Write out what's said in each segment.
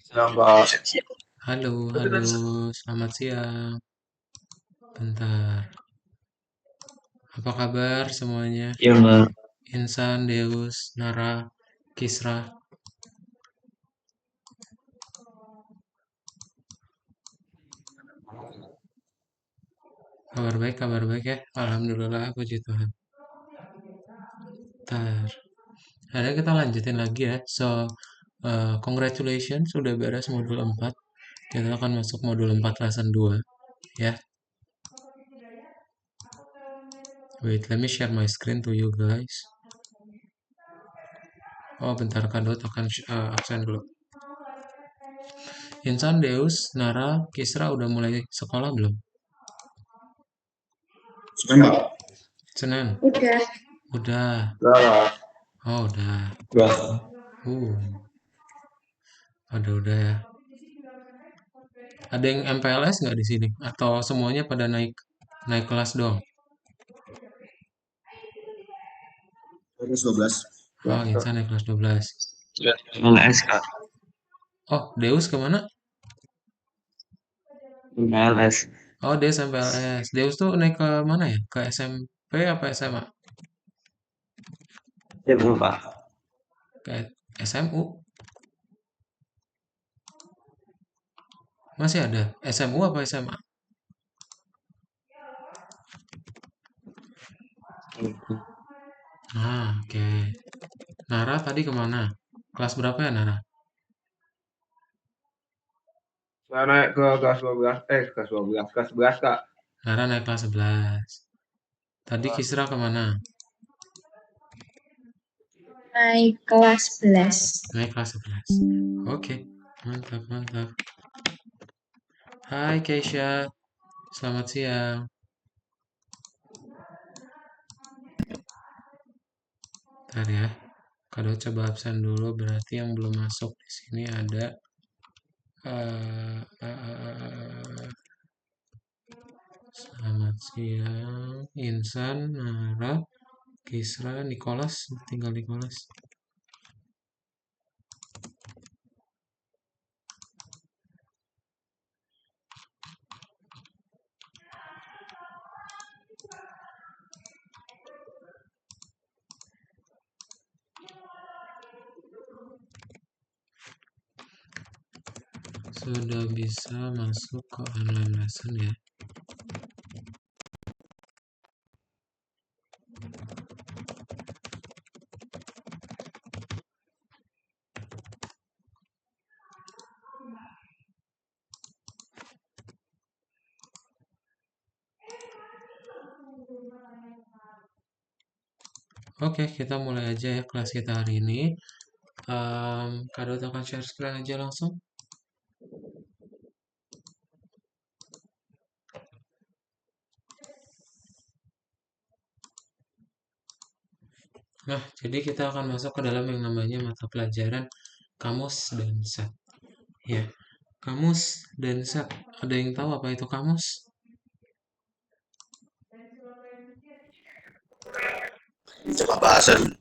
Siang, Kak. Halo, halo, selamat siang. Bentar, apa kabar semuanya? Iya, Mbak. Insan, Deus, Nara, Kisra, kabar baik ya. Alhamdulillah, puji Tuhan. Bentar, ada kita lanjutin lagi ya. Congratulations, sudah beres modul 4. Kita akan masuk modul 4 lesson 2 ya. Wait, let me share my screen to you guys. Oh, bentar, Kadot akan absen dulu. Insan, Deus, Nara, Kisra udah mulai sekolah belum? Siang, Mbak. Senin? Udah. Udah. Udah, Oh, udah. udah. Uh, udah ya. Ada yang MPLS nggak di sini? Atau semuanya pada naik naik kelas doang? Terus 12. Oh, Insan naik kelas 12. Ya, LS, Kak. Oh, Deus kemana? LS. Oh, Deus MPLS. Deus tuh naik ke mana ya? Ke SMP apa SMA? Ya, belum, Pak. Ke SMU? Masih ada? SMU apa SMA? Ah, oke. Nara tadi kemana? Kelas berapa ya, Nara? Saya naik ke kelas 12. Kelas 12. Kelas 11, Kak. Nara naik kelas 11. Tadi Kisra kemana? Naik kelas 11. Naik kelas 11. Oke, mantap, mantap. Hai Keisha, selamat siang. Ntar ya. Kalau coba absen dulu berarti yang belum masuk di sini ada eh, eh, eh, selamat siang Insan, Nara, Kisra, Nicholas, tinggal Nicholas. Sudah bisa masuk ke online lesson ya. Oke, kita mulai aja ya kelas kita hari ini. Kado akan share screen aja langsung. Nah, jadi kita akan masuk ke dalam yang namanya mata pelajaran kamus dan set. Ya, kamus dan set. Ada yang tahu apa itu kamus? Coba bahasan.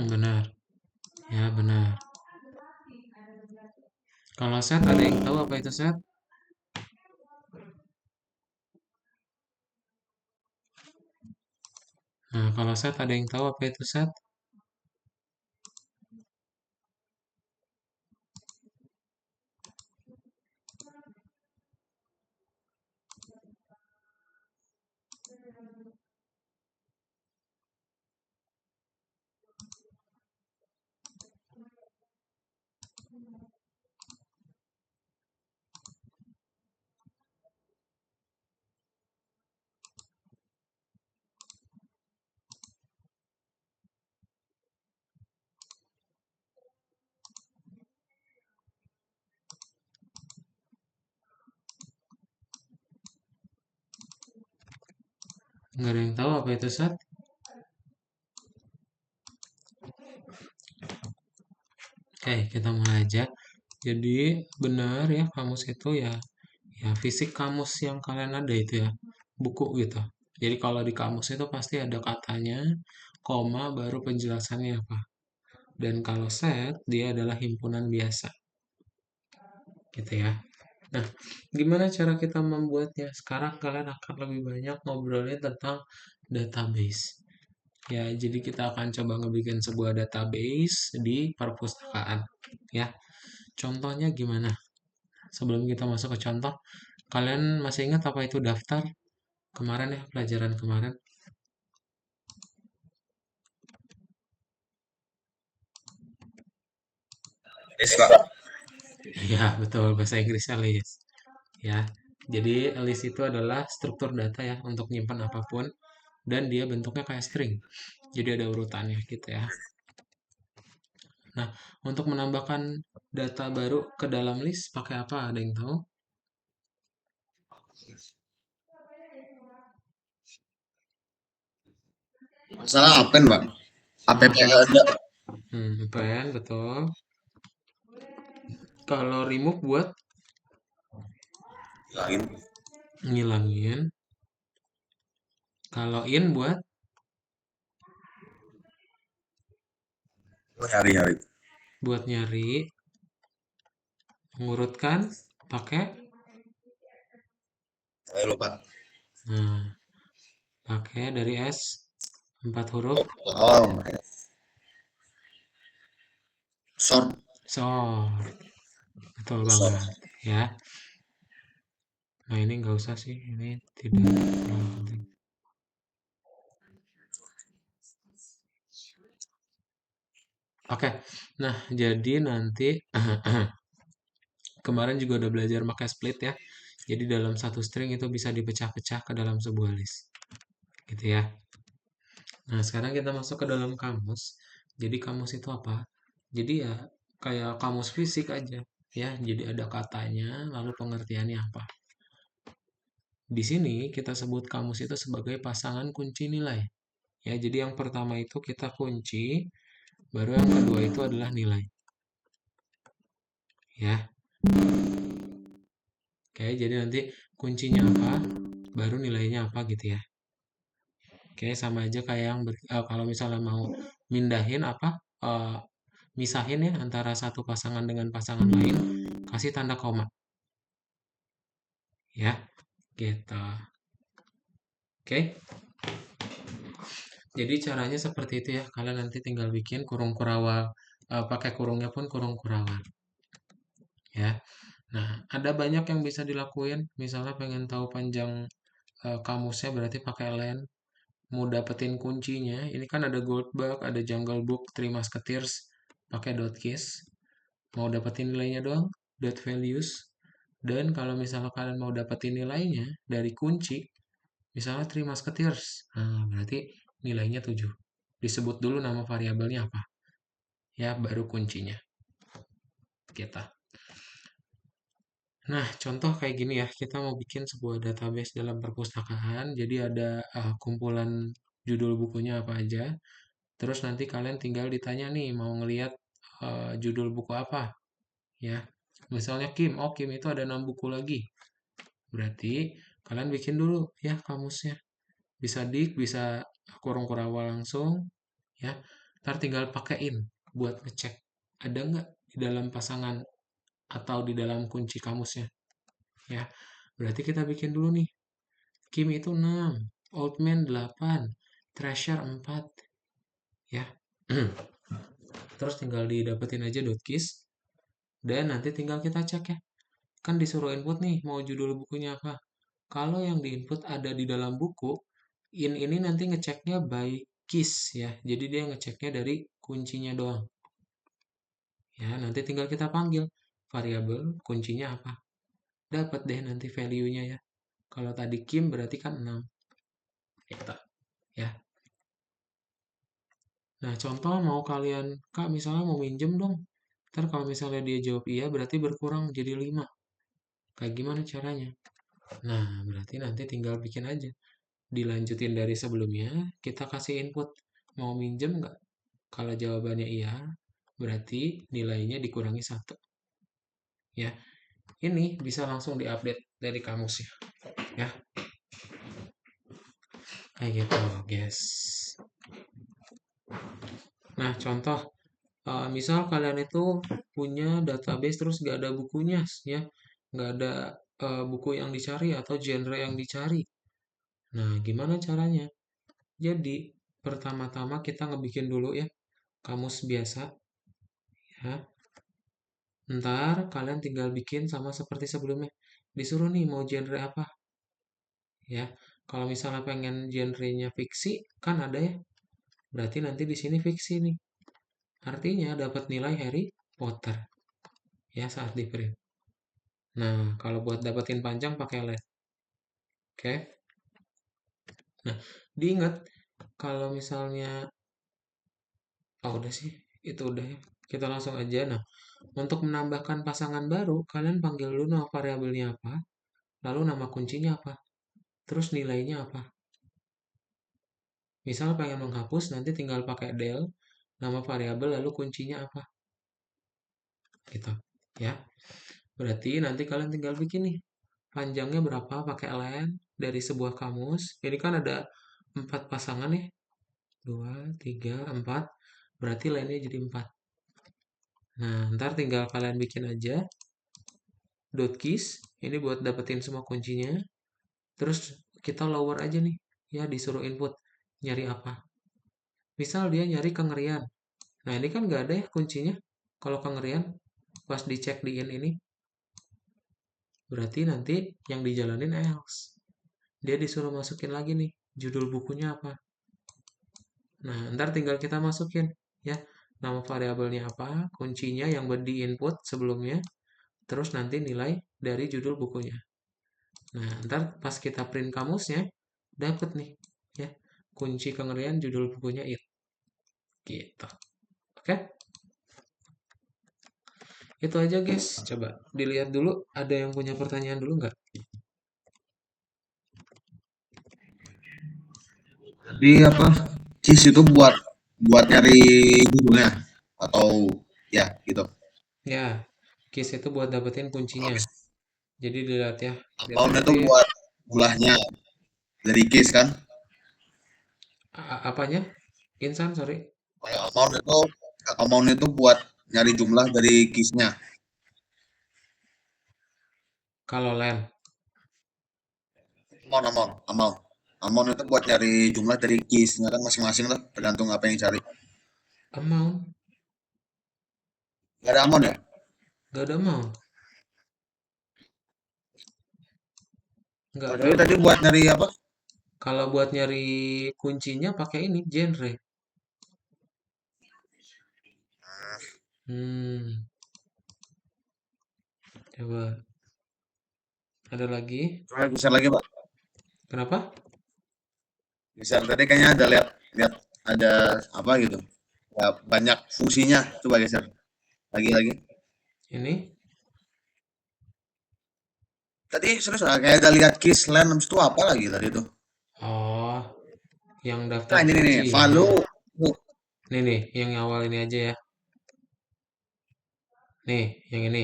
Benar. Ya, benar. Kalau set ada yang tahu apa itu set? Nah, kalau set ada yang tahu apa itu set? Nggak ada yang tahu apa itu set? Oke, kita mulai aja. Jadi benar ya kamus itu ya, ya fisik kamus yang kalian ada itu ya, buku gitu. Jadi kalau di kamus itu pasti ada katanya, koma, baru penjelasannya apa. Dan kalau set dia adalah himpunan biasa. gitu ya. Nah, gimana cara kita membuatnya? Sekarang kalian akan lebih banyak ngobrolin tentang database. Ya, jadi kita akan coba ngebikin sebuah database di perpustakaan. Ya, contohnya gimana? Sebelum kita masuk ke contoh, kalian masih ingat apa itu daftar? Kemarin ya, pelajaran kemarin. Yes, Kak. Ya, betul. Bahasa Inggrisnya list. Ya, jadi list itu adalah struktur data ya untuk nyimpan apapun. Dan dia bentuknya kayak string. Jadi ada urutannya gitu ya. Nah, untuk menambahkan data baru ke dalam list pakai apa? Ada yang tahu? Masalah append, Bang. App Nah, yang ada. append, betul. Kalau remove buat Lain. ngilangin. Kalau in buat Hari-hari. nyari. Mengurutkan pakai. Saya lupa. Nah, pakai dari S 4 huruf. Oh, sort. Sort. Betul Sort. banget ya. Nah, ini nggak usah sih. Ini tidak terlalu penting. Oke, nah jadi nanti kemarin juga udah belajar pakai split ya. Jadi dalam satu string itu bisa dipecah-pecah ke dalam sebuah list. Gitu ya. Nah, sekarang kita masuk ke dalam kamus. Jadi kamus itu apa? Jadi ya kayak kamus fisik aja ya. Jadi ada katanya, lalu pengertiannya apa. Di sini kita sebut kamus itu sebagai pasangan kunci nilai. Ya, jadi yang pertama itu kita kunci, baru yang kedua itu adalah nilai. Ya. Oke, jadi nanti kuncinya apa, baru nilainya apa gitu ya. Oke, sama aja kayak yang kalau misalnya mau mindahin apa, misahin ya antara satu pasangan dengan pasangan lain, kasih tanda koma. Ya, gitu. Oke. Jadi caranya seperti itu ya. Kalian nanti tinggal bikin kurung kurawal, pakai kurungnya pun kurung kurawal. Ya. Nah, ada banyak yang bisa dilakuin. Misalnya pengen tahu panjang kamusnya berarti pakai len. Mau dapetin kuncinya, ini kan ada Goldbug, ada Jungle Book, Three Musketeers, pakai dot keys. Mau dapetin nilainya doang, dot values. Dan kalau misalnya kalian mau dapetin nilainya dari kunci, misalnya Three Musketeers, nah berarti nilainya 7. Disebut dulu nama variabelnya apa. Ya, baru kuncinya. Kita. Nah, contoh kayak gini ya, kita mau bikin sebuah database dalam perpustakaan. Jadi ada kumpulan judul bukunya apa aja. Terus nanti kalian tinggal ditanya nih, mau ngelihat judul buku apa, ya. Misalnya Kim, oh Kim itu ada 6 buku lagi. Berarti kalian bikin dulu ya kamusnya. Bisa bisa kurung kurawal langsung, ya. Ntar tinggal pakein buat ngecek ada nggak di dalam pasangan atau di dalam kunci kamusnya, ya. Berarti kita bikin dulu nih. Kim itu 6, Old Man 8, Treasure 4, ya. Terus tinggal didapetin aja .keys dan nanti tinggal kita cek ya. Kan disuruh input nih mau judul bukunya apa. Kalau yang diinput ada di dalam buku, ini nanti ngeceknya by keys ya. Jadi dia ngeceknya dari kuncinya doang. Ya, nanti tinggal kita panggil variabel kuncinya apa. Dapat deh nanti value-nya ya. Kalau tadi Kim berarti kan 6. Gitu. Ya. Nah, contoh mau kalian, Kak misalnya mau minjem dong. Ntar kalau misalnya dia jawab iya berarti berkurang jadi 5. Kayak gimana caranya? Nah, berarti nanti tinggal bikin aja. Dilanjutin dari sebelumnya, kita kasih input. Mau minjem nggak? Kalau jawabannya iya, berarti nilainya dikurangi 1. Ya, ini bisa langsung diupdate dari kamusnya. Ya, kayak gitu, guys. Nah, contoh misal kalian itu punya database terus nggak ada bukunya, ya, nggak ada buku yang dicari atau genre yang dicari. Nah, gimana caranya? Jadi, pertama-tama kita ngebikin dulu ya kamus biasa, ya. Ntar kalian tinggal bikin sama seperti sebelumnya. Disuruh nih mau genre apa, ya. Kalau misalnya pengen genrenya fiksi, kan ada ya. Berarti nanti di sini fiksi nih. Artinya dapat nilai Harry Potter ya saat di print. Nah, kalau buat dapetin panjang pakai LED. Oke. Nah, diingat kalau misalnya udah sih, itu udah ya. Kita langsung aja. Nah, untuk menambahkan pasangan baru, kalian panggil dulu nama variabelnya apa, lalu nama kuncinya apa, terus nilainya apa. Misal pengen menghapus, nanti tinggal pakai del, nama variabel lalu kuncinya apa. Gitu, ya. Berarti nanti kalian tinggal bikin nih panjangnya berapa pakai len dari sebuah kamus. Ini kan ada 4 pasangan ya. 2, 3, 4. Berarti lennya jadi 4. Nah, ntar tinggal kalian bikin aja dot keys. Ini buat dapetin semua kuncinya. Terus kita lower aja nih. Ya, disuruh input. Nyari apa. Misal dia nyari kengerian. Nah, ini kan nggak ada ya kuncinya. Kalau kengerian, pas dicek di ini. Berarti nanti yang dijalanin else. Dia disuruh masukin lagi nih. Judul bukunya apa. Nah, ntar tinggal kita masukin. Ya, nama variabelnya apa, kuncinya yang di input sebelumnya, terus nanti nilai dari judul bukunya. Nah, ntar pas kita print kamusnya, dapet nih, ya, kunci kengerian judul bukunya itu. Gitu. Oke? Itu aja guys. Coba dilihat dulu, ada yang punya pertanyaan dulu nggak? Jadi apa? Keys itu buat nyari judulnya atau ya gitu. Ya, keys itu buat dapetin kuncinya. Habis Jadi dilihat ya. Lihat account itu nanti buat jumlahnya dari keys kan. apanya? Insan, sorry. Kalau amount itu buat nyari jumlah dari keysnya. Kalau len. Amount itu buat nyari jumlah dari keysnya kan masing-masing lah, tergantung apa yang cari. Amount. Gak ada amount ya? Gak ada amount. Nggak Jadi tahu. tadi buat nyari apa? Kalau buat nyari kuncinya pakai ini, genre. Hmm, coba. Ada lagi? Coba geser lagi Pak. Kenapa? Geser tadi kayaknya ada lihat lihat ada apa gitu. Ya, banyak fungsinya. Coba geser. Lagi. Ini? Tadi serius kayak ada lihat keys land habis itu apa lagi tadi itu? Oh, yang daftar Nah ini nih, kunci. value. Nih, yang awal ini aja ya. Nih, yang ini.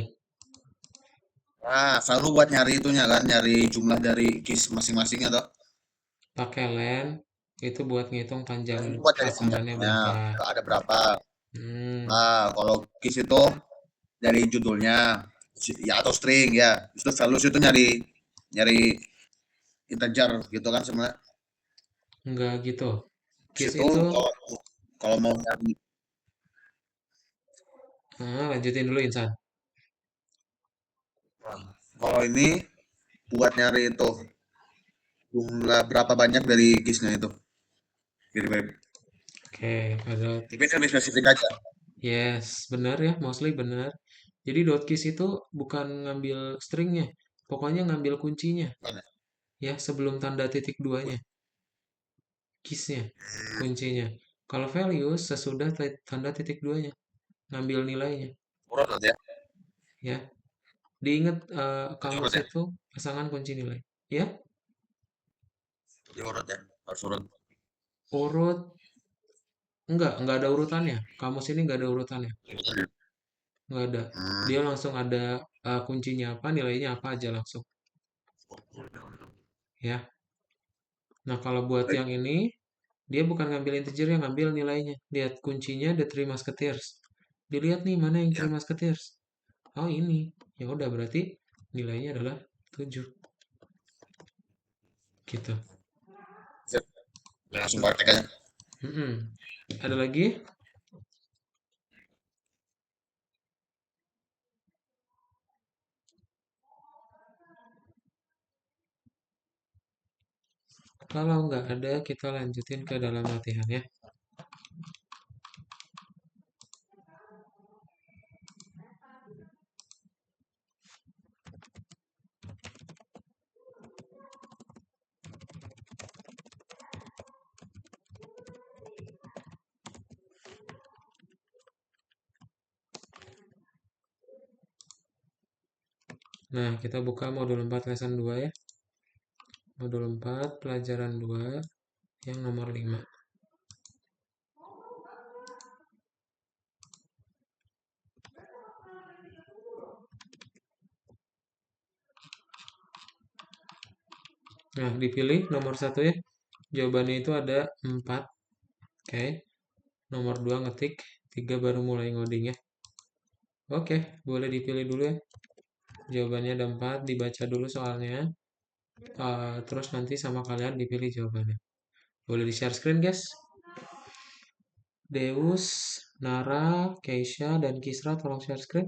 Nah, value buat nyari itunya kan, nyari jumlah dari keys masing-masingnya toh. Pakai len, itu buat ngitung panjang Nah, ini buat nyari pasangannya panjangnya, berapa. ada berapa. Hmm, Nah, kalau keys itu dari judulnya ya atau string ya. Itu values itu nyari nyari integer gitu kan sebenarnya. enggak gitu. Terus Keys itu itu, kalau mau nyari lanjutin dulu Insan. kalau ini buat nyari itu jumlah berapa banyak dari keysnya itu. Mirip-mirip. Oke, ada. Tapi kan lebih spesifik aja. Yes, benar ya, mostly benar. Jadi keys itu bukan ngambil stringnya, pokoknya ngambil kuncinya. Ya, sebelum tanda titik duanya. Keysnya, kuncinya. Kalau values sesudah tanda titik duanya, ngambil nilainya. Urut aja. Ya, diingat Urut kamus ya. itu pasangan kunci nilai. Ya, Urut ya. Harus urut. urut enggak ada urutannya. Kamus ini enggak ada urutannya, enggak ada. Hmm. Dia langsung ada kuncinya apa, nilainya apa aja langsung. Ya. Nah, kalau buat yang ini dia bukan ngambil integer yang ngambil nilainya. Lihat kuncinya The Three Musketeers. Dilihat nih mana yang 3 Ya. Musketeers. Oh ini. Ya udah berarti nilainya adalah 7. Gitu. Sip. Langsung praktek aja. Ada lagi? Kalau nggak ada, kita lanjutin ke dalam latihan ya. Nah, kita buka modul 4 lesson 2 ya. Modul 4 pelajaran 2 yang nomor 5. Nah, dipilih nomor 1 ya. Jawabannya itu ada 4. Oke. Nomor 2 ngetik, 3 baru mulai ngoding ya. Oke, boleh dipilih dulu ya. Jawabannya ada 4, dibaca dulu soalnya. Terus nanti sama kalian dipilih jawabannya. Boleh di-share screen, guys. Deus, Nara, Keisha, dan Kisra tolong share screen.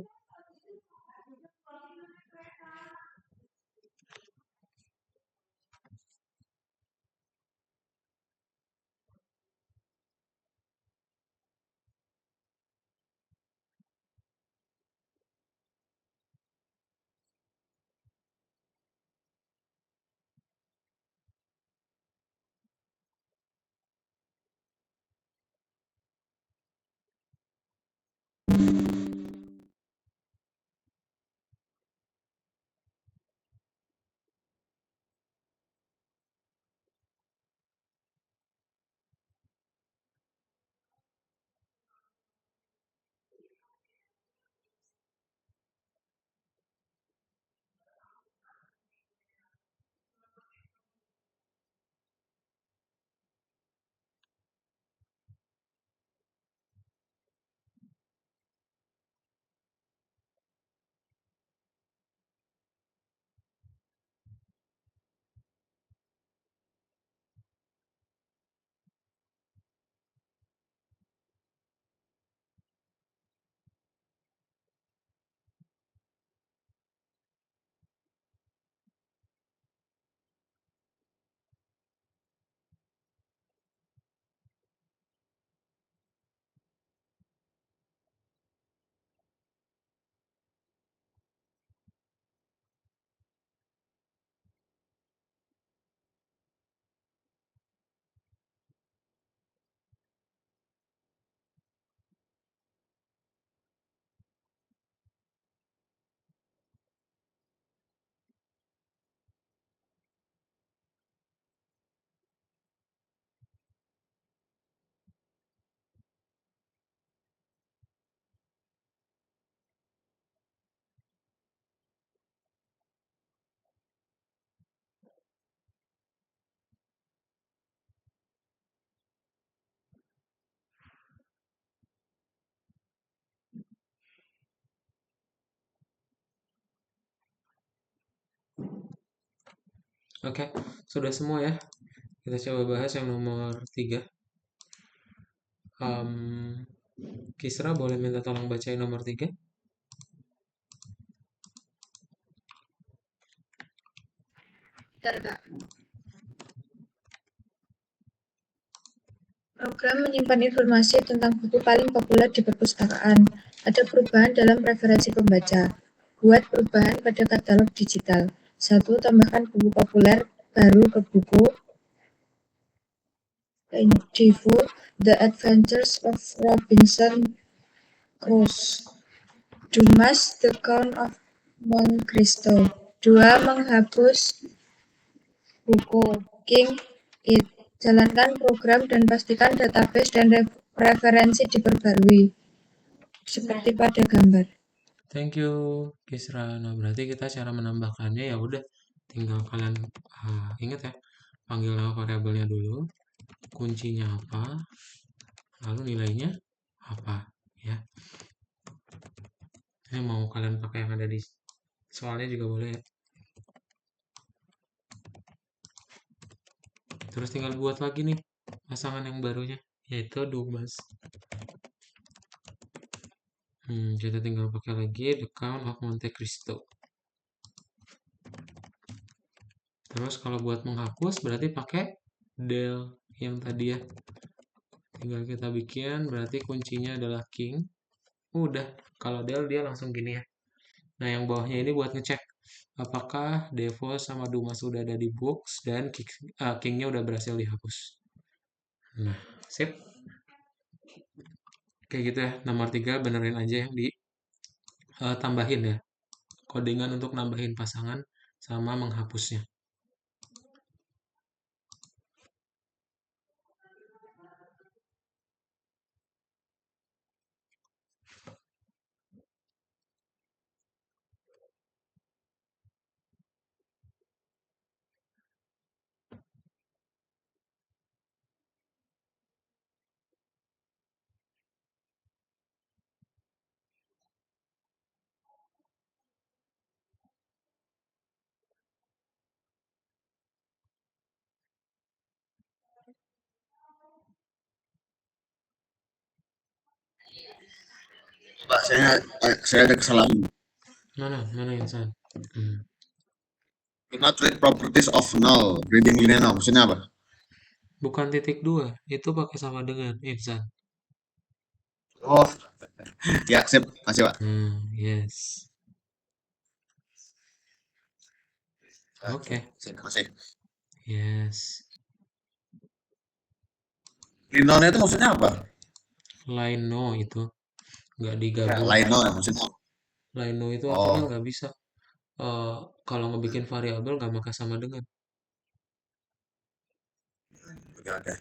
Oke, sudah semua ya. Kita coba bahas yang nomor 3. Kisra boleh minta tolong bacain nomor 3. Bentar, Kak. Program menyimpan informasi tentang buku paling populer di perpustakaan. Ada perubahan dalam preferensi pembaca. Buat perubahan pada katalog digital. 1. Tambahkan buku populer baru ke buku Defoe, The Adventures of Robinson Crusoe. Dumas, The Count of Monte Cristo. 2. Menghapus buku King It. Jalankan program dan pastikan database dan referensi diperbarui seperti pada gambar. Thank you, Kisra. Nah, berarti kita cara menambahkannya ya udah tinggal kalian ingat ya, panggil nama variabelnya dulu, kuncinya apa, lalu nilainya apa ya. Ini mau kalian pakai yang ada di soalnya juga boleh ya. Terus tinggal buat lagi nih pasangan yang barunya, yaitu Dumas. Kita tinggal pakai lagi The Count of Monte Cristo. Terus kalau buat menghapus berarti pakai del yang tadi ya. Tinggal kita bikin, berarti kuncinya adalah King. Udah, kalau del dia langsung gini ya. Nah, yang bawahnya ini buat ngecek apakah Devo sama Dumas udah ada di books dan Kingnya udah berhasil dihapus. Nah, sip. Kayak gitu ya, nomor 3 benerin aja yang ditambahin ya. Codingan untuk nambahin pasangan sama menghapusnya. Pak, saya ada kesalahan. Mana Insan? Do not read properties of null. Reading linear maksudnya apa? Bukan titik 2, itu pakai sama dengan Insan. Oh, ya sip, masih Pak. Yes. Oke. Masih. Yes. Linear itu maksudnya apa? Line no itu nggak Ya, digabung. linear maksudnya. Line no itu Oh. artinya nggak bisa. Kalau ngebikin variabel nggak pakai sama dengan. Oke.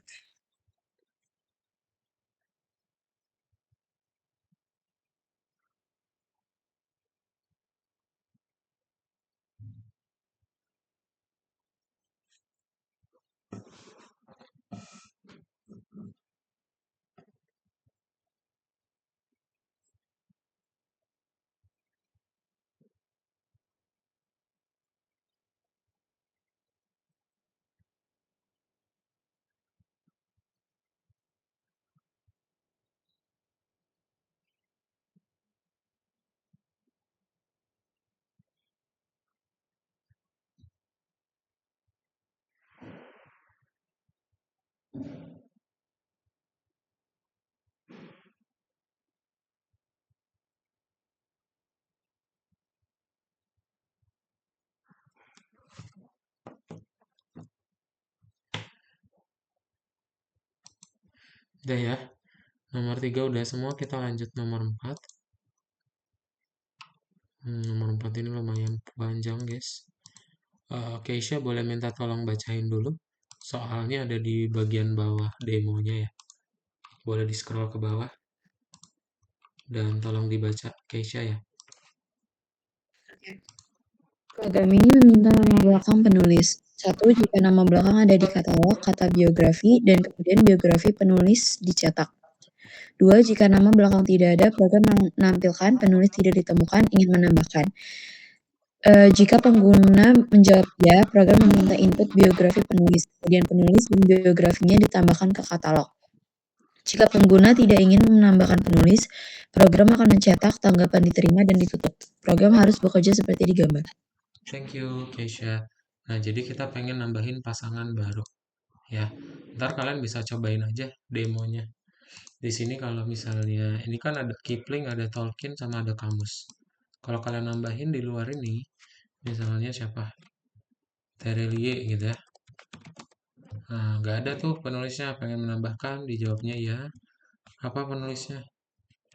Udah ya. Nomor 3 udah semua, kita lanjut nomor 4. Nomor 4 ini lumayan panjang, guys. Keisha boleh minta tolong bacain dulu. Soalnya ada di bagian bawah demonya ya. Boleh di scroll ke bawah. Dan tolong dibaca Keisha ya. Program ini meminta nama belakang penulis. 1. Jika nama belakang ada di katalog, kata biografi, dan kemudian biografi penulis dicetak. 2. Jika nama belakang tidak ada, program menampilkan penulis tidak ditemukan, ingin menambahkan. Jika pengguna menjawab ya, program meminta input biografi penulis, kemudian penulis dan biografinya ditambahkan ke katalog. Jika pengguna tidak ingin menambahkan penulis, program akan mencetak, tanggapan diterima, dan ditutup. Program harus bekerja seperti di gambar. Thank you, Keisha. Nah, jadi kita pengen nambahin pasangan baru. Ya, ntar kalian bisa cobain aja demonya. Di sini kalau misalnya, ini kan ada Kipling, ada Tolkien, sama ada kamus. Kalau kalian nambahin di luar ini, misalnya siapa? Terelie gitu ya. Nah, nggak ada tuh penulisnya, pengen menambahkan, dijawabnya iya. Apa penulisnya?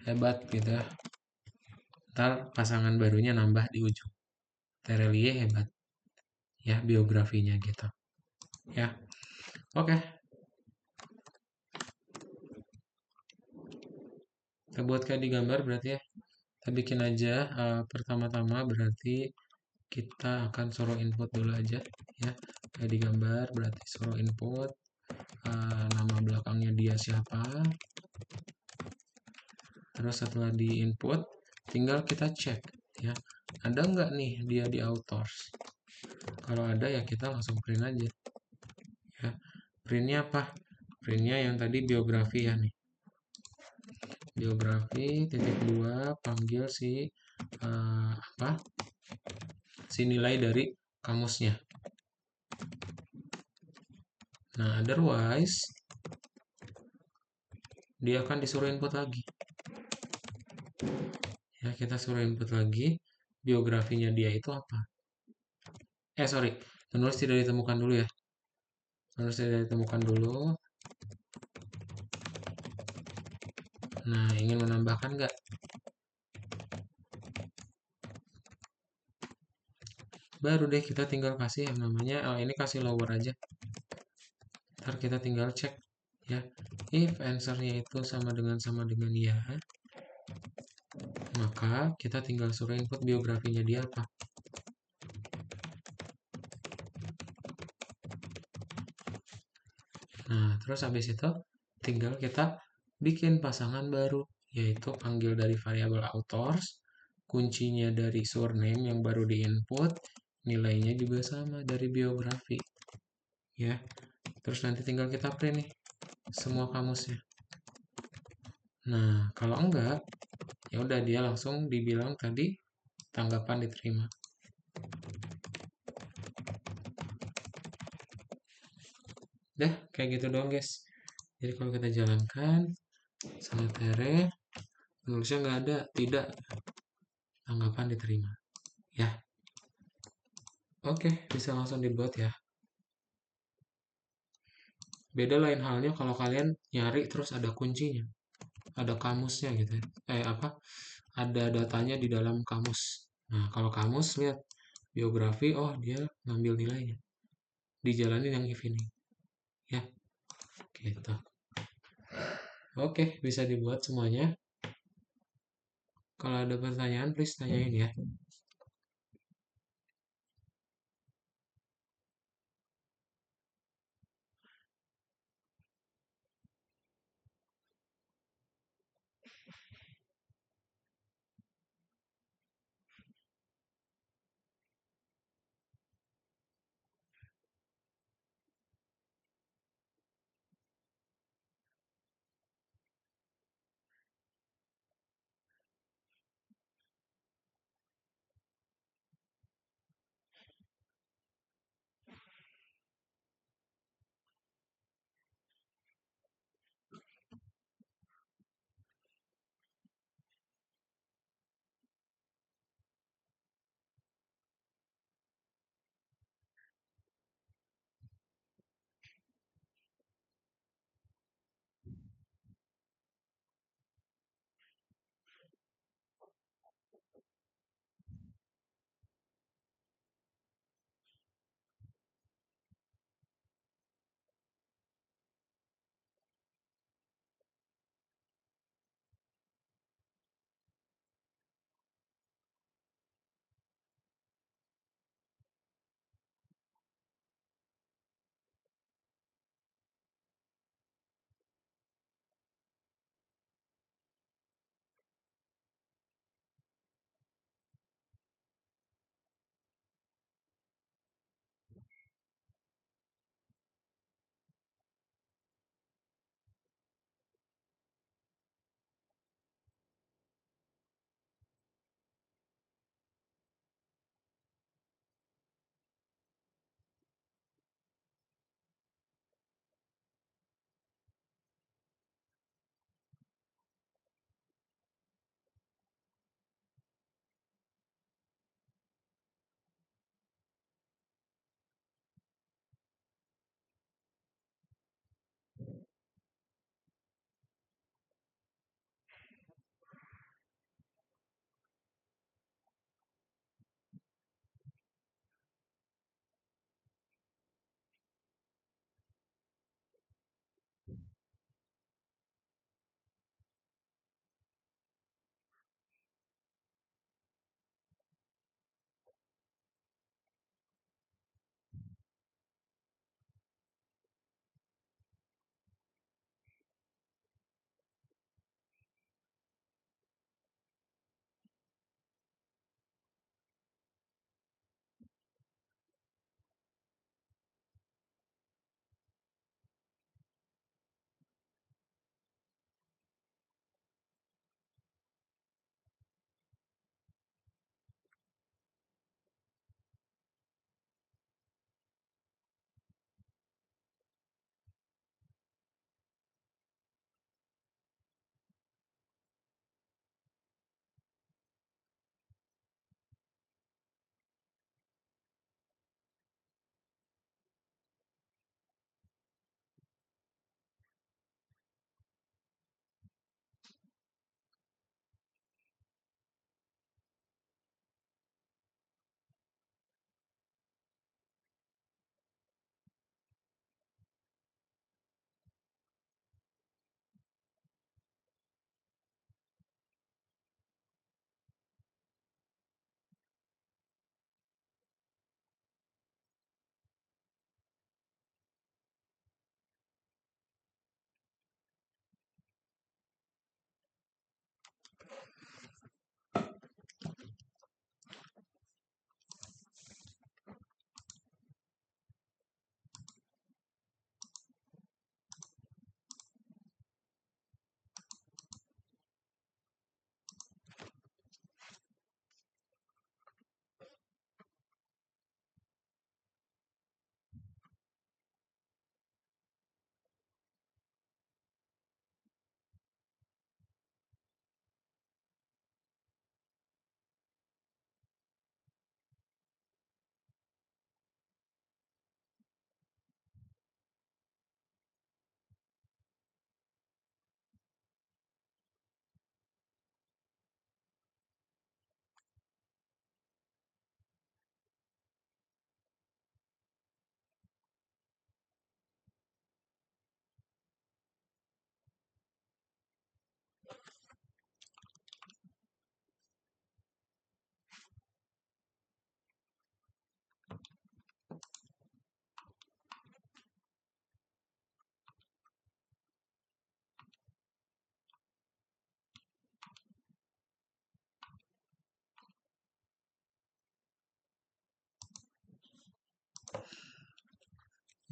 Hebat gitu ya. Ntar pasangan barunya nambah di ujung. Terelie hebat. Ya, biografinya gitu. Ya, oke. Kita buat kayak di gambar berarti ya. Kita bikin aja pertama-tama berarti kita akan suruh input dulu aja ya. Kayak di gambar berarti suruh input nama belakangnya dia siapa. Terus setelah di input tinggal kita cek ya, ada nggak nih dia di authors. Kalau ada ya kita langsung print aja ya. Printnya apa? Printnya yang tadi biografi ya nih, biografi titik 2 panggil si si nilai dari kamusnya. Nah, otherwise dia akan disuruh input lagi ya, kita suruh input lagi biografinya dia itu apa. Sorry, penulis tidak ditemukan dulu ya, penulis tidak ditemukan dulu. Nah, ingin menambahkan nggak? Baru deh kita tinggal kasih yang namanya, ini kasih lower aja. Ntar kita tinggal cek ya, if answernya itu sama dengan ya, maka kita tinggal suruh input biografinya dia apa. Nah, terus habis itu tinggal kita bikin pasangan baru, yaitu panggil dari variabel authors, kuncinya dari surname yang baru di input, nilainya juga sama dari biografi ya. Terus nanti tinggal kita print nih semua kamusnya. Nah, kalau enggak ya udah dia langsung dibilang tadi tanggapan diterima. Dah, kayak gitu doang guys. Jadi kalau kita jalankan Sanatere, tulisnya nggak ada, tidak, tanggapan diterima ya. Oke, bisa langsung dibuat ya. Beda lain halnya kalau kalian nyari terus ada kuncinya, ada kamusnya gitu ya. Ada datanya di dalam kamus. Nah, kalau kamus lihat biografi, oh dia ngambil nilainya, dijalanin yang if ini ya gitu. Oke, bisa dibuat semuanya. Kalau ada pertanyaan please tanyain ya.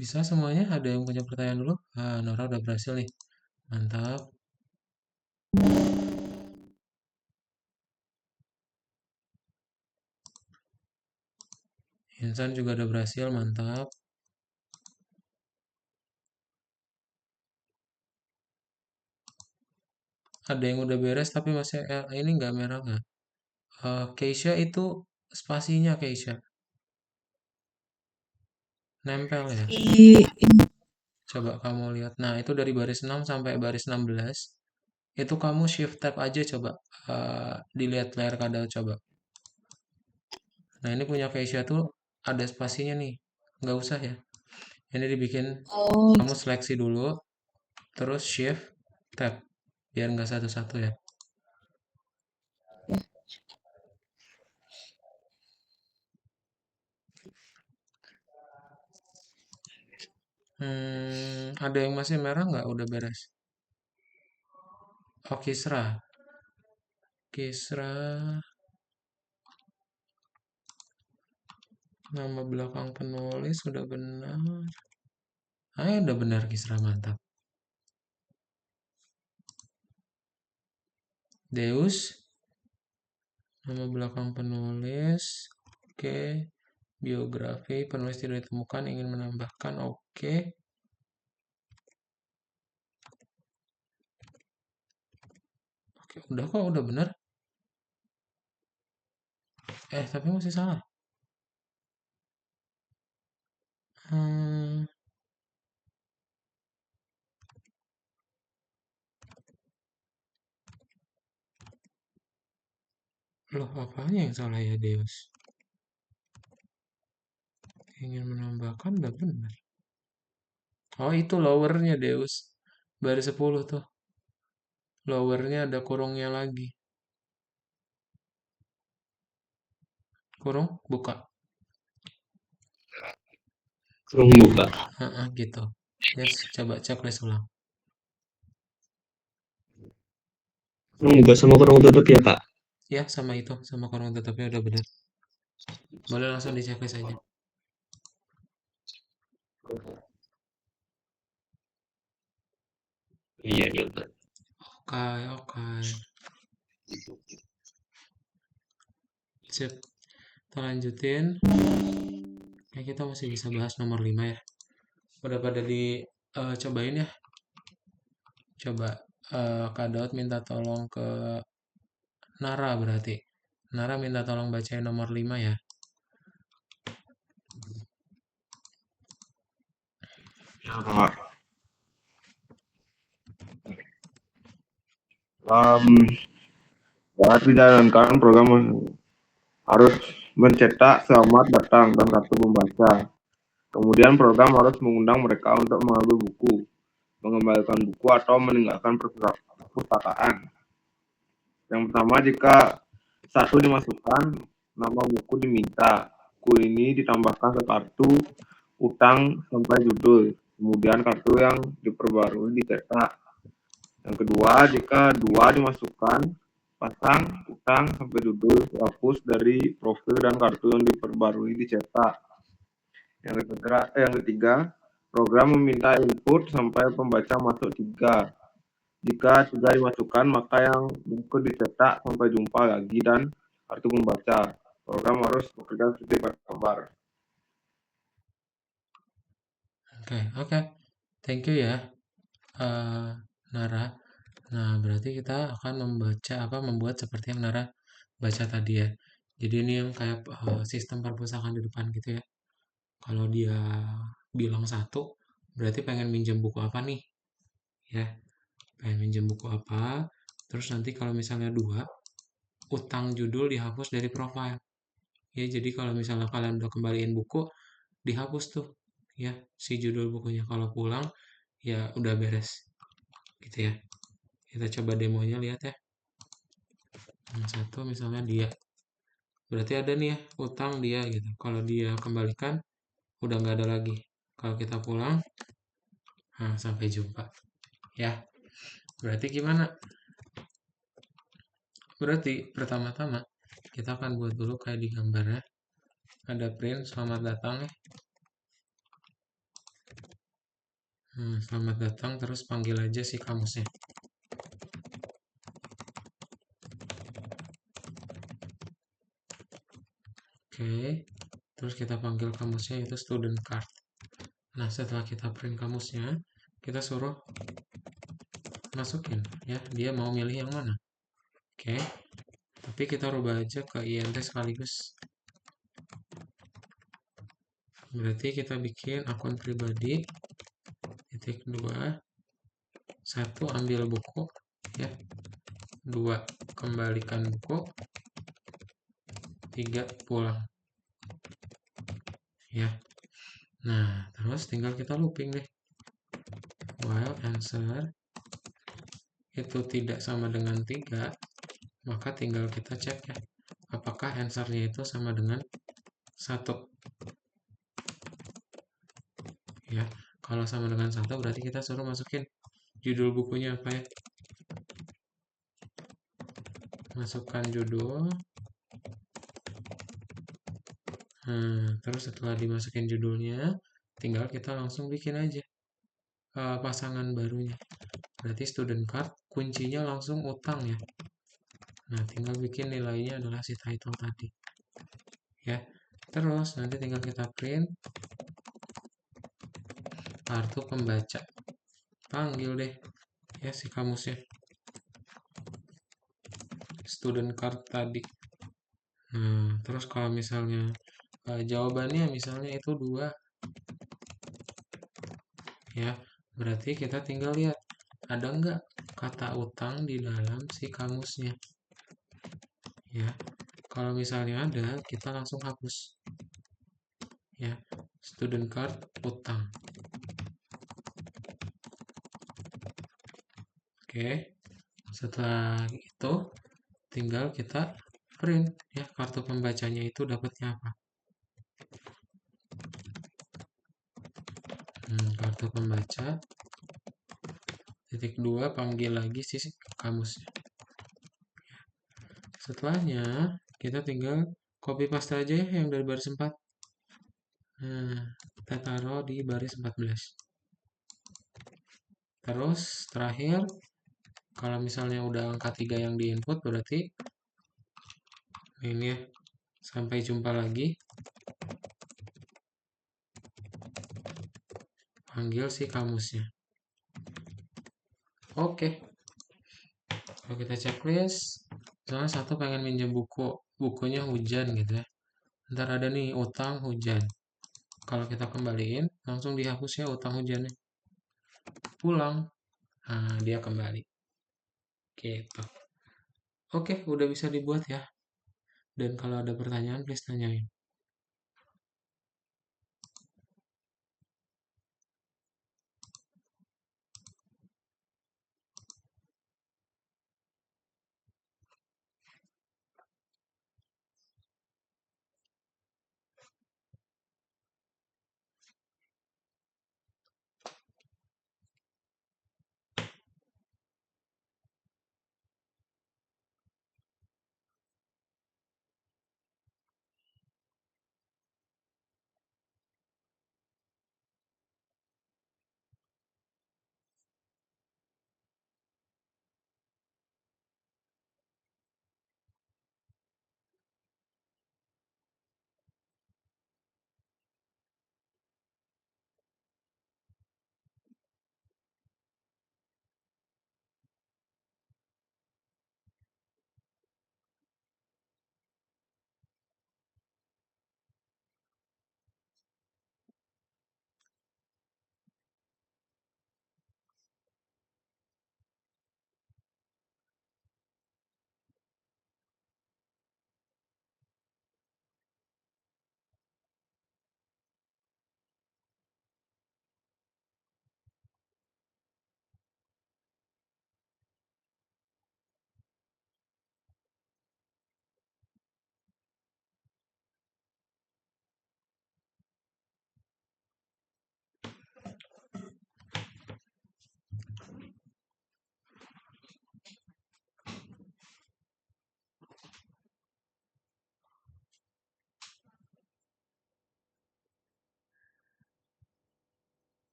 Bisa semuanya? Ada yang punya pertanyaan dulu? Nora udah berhasil nih. Mantap. Insan juga udah berhasil, mantap. Ada yang udah beres tapi masih ini nggak merah nggak? Keisha itu spasinya Keisha. Nempel ya. Di Coba kamu lihat. Nah, itu dari baris 6 sampai baris 16. Itu kamu shift tab aja coba. Dilihat layar kada coba. Nah, ini punya Keisha tuh ada spasinya nih. Nggak usah ya. Ini dibikin, oh kamu seleksi dulu, terus shift tab. Biar nggak satu-satu ya. Ada yang masih merah nggak? Udah beres. Oh, Kisra. Kisra. Nama belakang penulis sudah benar. Udah benar Kisra, mantap. Deus. Nama belakang penulis. Oke. Biografi. Penulis tidak ditemukan. Ingin menambahkan. Oke. Oke, udah kok. Udah benar. Tapi masih salah. Hmm, Loh, apanya yang salah ya, Deus? Ingin menambahkan udah benar. Oh, itu lowernya, Deus. Baris 10 tuh. Lowernya ada kurungnya lagi. Kurung, buka. Kurung buka. Gitu. Yes, coba checklist ulang. Kurung buka sama kurung tutup ya, Kak? Ya, sama itu. Sama kurung tutupnya udah benar. Boleh langsung di checklist aja. Iya, iya, Kak. Oke, oke. Sip. Kita lanjutin. Kita masih bisa bahas nomor 5 ya. Udah pada cobain ya. Coba Kak Daud minta tolong ke Nara berarti. Nara minta tolong bacain nomor 5 ya. Ya, Kak. Saat dijalankan program harus mencetak selamat datang dan kartu pembaca. Kemudian program harus mengundang mereka untuk mengambil buku, mengembalikan buku atau meninggalkan perpustakaan. Yang pertama, jika satu dimasukkan, nama buku diminta. Buku ini ditambahkan ke kartu, utang sampai judul. Kemudian kartu yang diperbarui dicetak. Yang kedua, jika dua dimasukkan, pasang, utang sampai judul dihapus dari profil dan kartu yang diperbarui dicetak. Yang ketiga, program meminta input sampai pembaca masuk 3. Jika 3 dimasukkan, maka yang buku dicetak sampai jumpa lagi dan kartu membaca. Program harus bekerja seperti pada gambar. Oke. Thank you ya, Nara. Nah, berarti kita akan membuat seperti yang Nara baca tadi ya. Jadi ini yang kayak sistem perpustakaan di depan gitu ya. Kalau dia bilang 1, berarti pengen minjem buku apa nih? Ya, pengen minjem buku apa? Terus nanti kalau misalnya 2, utang judul dihapus dari profile. Ya, jadi kalau misalnya kalian udah kembaliin buku, dihapus tuh ya si judul bukunya. Kalau pulang ya udah beres gitu ya. Kita coba demonya, lihat ya. Yang 1 misalnya dia, berarti ada nih ya utang dia gitu. Kalau dia kembalikan udah nggak ada lagi. Kalau kita pulang, sampai jumpa ya. Berarti gimana? Berarti pertama-tama kita akan buat dulu kayak di gambarnya. Ada print selamat datang ya. Selamat datang, terus panggil aja si kamusnya. Oke, terus kita panggil kamusnya itu student card. Nah, setelah kita print kamusnya, kita suruh masukin ya, dia mau milih yang mana. Oke, tapi kita rubah aja ke int sekaligus. Berarti kita bikin akun pribadi, titik 2, 1 ambil buku, ya, 2 kembalikan buku, 3 pulang, ya. Nah, terus tinggal kita looping deh. While answer itu tidak sama dengan 3, maka tinggal kita cek ya, apakah answernya itu sama dengan 1. Ya, kalau sama dengan 1 berarti kita suruh masukin judul bukunya apa ya. Masukkan judul. Terus setelah dimasukin judulnya, tinggal kita langsung bikin aja pasangan barunya. Berarti student card kuncinya langsung utang ya. Nah, tinggal bikin nilainya adalah si title tadi. Ya. Terus nanti tinggal kita print kartu pembaca. Panggil deh ya si kamusnya. Student card tadi. Nah, terus kalau misalnya jawabannya misalnya itu 2, ya, berarti kita tinggal lihat ada nggak kata utang di dalam si kamusnya. Ya, kalau misalnya ada, kita langsung hapus. Ya, student card utang. Oke, setelah itu tinggal kita print ya kartu pembacanya itu dapatnya apa. Kartu pembaca titik 2 panggil lagi si kamusnya. Setelahnya kita tinggal copy paste aja ya yang dari baris 4. Kita taruh di baris 14. Terus terakhir, kalau misalnya udah angka 3 yang di input berarti ini ya, sampai jumpa lagi. Panggil si kamusnya. Oke. Kalau kita checklist, misalnya 1 pengen minjem buku, bukunya hujan gitu ya. Ntar ada nih utang hujan. Kalau kita kembaliin, langsung dihapus ya utang hujannya. Pulang, nah dia kembali. Gitu. Oke, udah bisa dibuat ya. Dan kalau ada pertanyaan, please tanyain.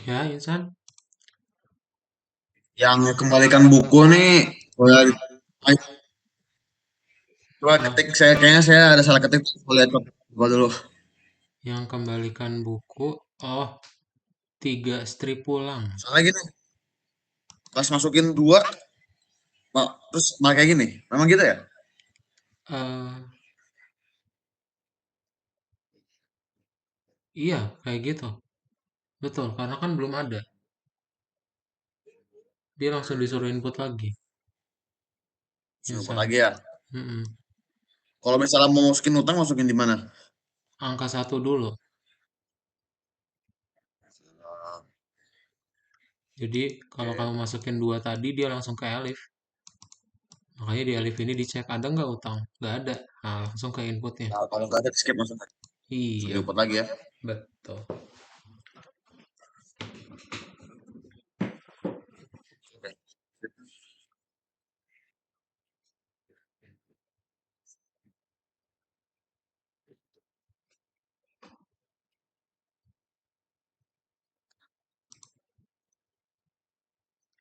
Ya, Insan. Yang kembalikan buku nih, boleh coba Oh, ketik, saya kayaknya saya ada salah ketik, boleh coba dulu. yang kembalikan buku. Oh, 3 strip pulang. Soalnya gini, pas masukin dua, terus malah kayak gini, memang gitu ya? eh iya, kayak gitu. Betul, karena kan belum ada. Dia langsung disuruh input lagi. Lupa Insan. lagi ya. Mm-mm. Kalau misalnya mau masukin utang, masukin di mana? Angka 1 dulu. Jadi kalau Oke. kamu masukin 2 tadi, dia langsung ke Alif. Makanya di Alif ini dicek ada nggak utang. Nggak ada. Nah, langsung ke inputnya. Nah, kalau nggak ada skip langsung Iya, diupload lagi ya. betul. Oke.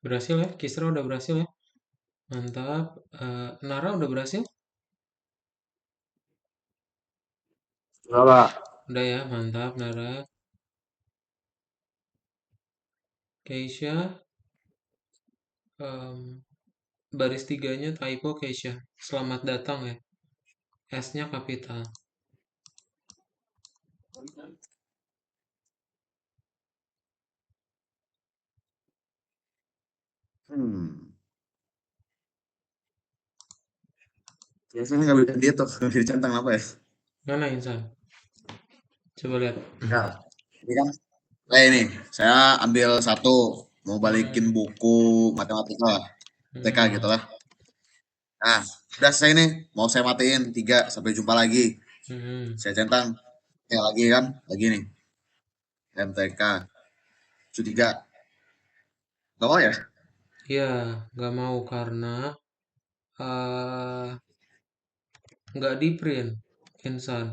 Berhasil ya, Kisra udah berhasil ya. Mantap. Nara udah berhasil? Berapa? Udah ya, mantap Nara. Keisha, em, baris tiganya typo Keisha. Selamat datang ya. S-nya kapital. Hmm. Biasanya nggak bisa dia tuh, nggak bisa dicentang apa ya? Mana Insan? Coba lihat. Nah, ini kan kayak ini, saya ambil satu, mau balikin Hmm, buku matematika, TK gitu hmm, lah. Nah, udah selesai nih, mau saya matiin tiga, sampai jumpa lagi. hmm. Saya centang, ya lagi kan, lagi nih, MTK, itu tiga. Gak mau ya? Ya, nggak mau karena eh nggak di print, Insan.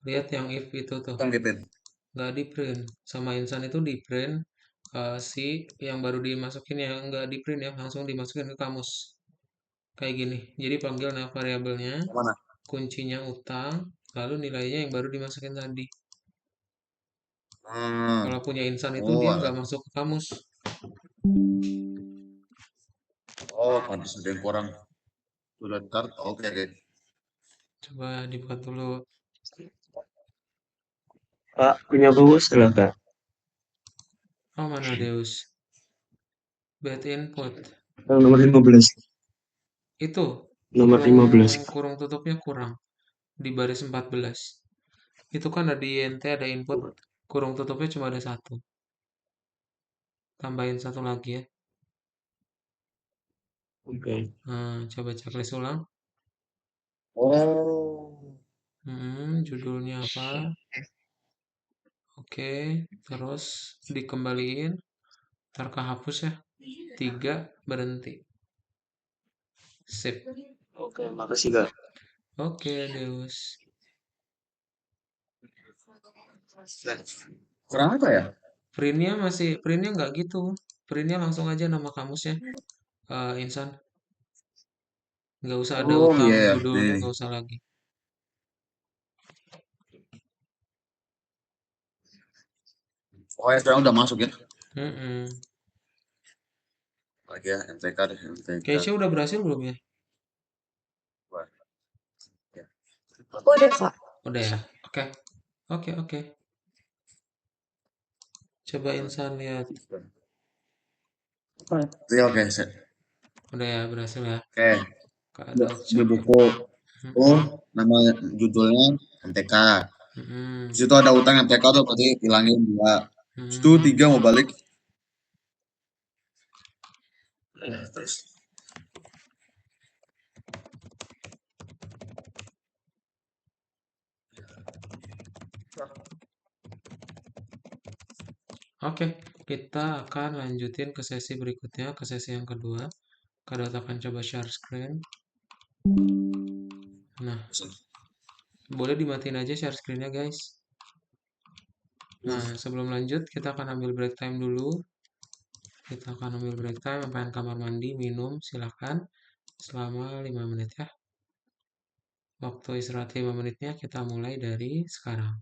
Lihat yang if itu tuh, Tang Dipin. nggak di print. Sama Insan itu di print si yang baru dimasukin ya nggak di print ya, langsung dimasukin ke kamus. Kayak gini. Jadi panggil variabelnya, Yang mana? kuncinya utang, lalu nilainya yang baru dimasukin tadi. Hmm. Kalau punya Insan itu Oh, dia nggak alah. masuk ke kamus. Oh, pantas ada yang kurang. Sudah ntar, oke oke. Coba dibuat dulu. Pak, punya buku setelah Kak. Oh, mana Deus? Bad input. Yang nomor 15. Itu Nomor kurung 15. kurung tutupnya kurang di baris 14. Itu kan ada di INT ada input kurung tutupnya cuma ada satu. Tambahin satu lagi ya. Oke. Nah, coba checklist ulang. Oh. Judulnya apa? Oke, terus dikembaliin. Ntar kehapus ya. 3 berhenti. Sip. Oke, makasih Kak. Oke, Deus. Kurang apa ya? Printnya nggak gitu. Printnya langsung aja nama kamusnya. Insan. Nggak usah ada Oh utang, iya ya, judulnya nih. nggak usah lagi. Oh ya sekarang udah masuk ya. Mm-mm. Lagi ya, MTK deh, MTK. Keisha udah berhasil belum ya? Wah, ya. Aku udah Kak. Udah ya? Oke. Oke, oke. Coba Insan lihat. Iya, oke, Udah ya, berhasil ya. oke. Keadaan Di shock. buku. Oh, Mm-mm. nama judulnya MTK. Di Mm-mm. situ ada utang MTK tuh berarti hilangin dua. Di situ Mm-mm. tiga mau balik. Terus. Oke, kita akan lanjutin ke sesi berikutnya, ke sesi yang kedua. Kadang akan coba share screen. Nah, boleh dimatiin aja share screen-nya, guys. Nah, sebelum lanjut, kita akan ambil break time dulu. Kita akan ambil break time, main kamar mandi, minum, silahkan. Selama 5 menit ya. Waktu istirahat 5 menitnya kita mulai dari sekarang.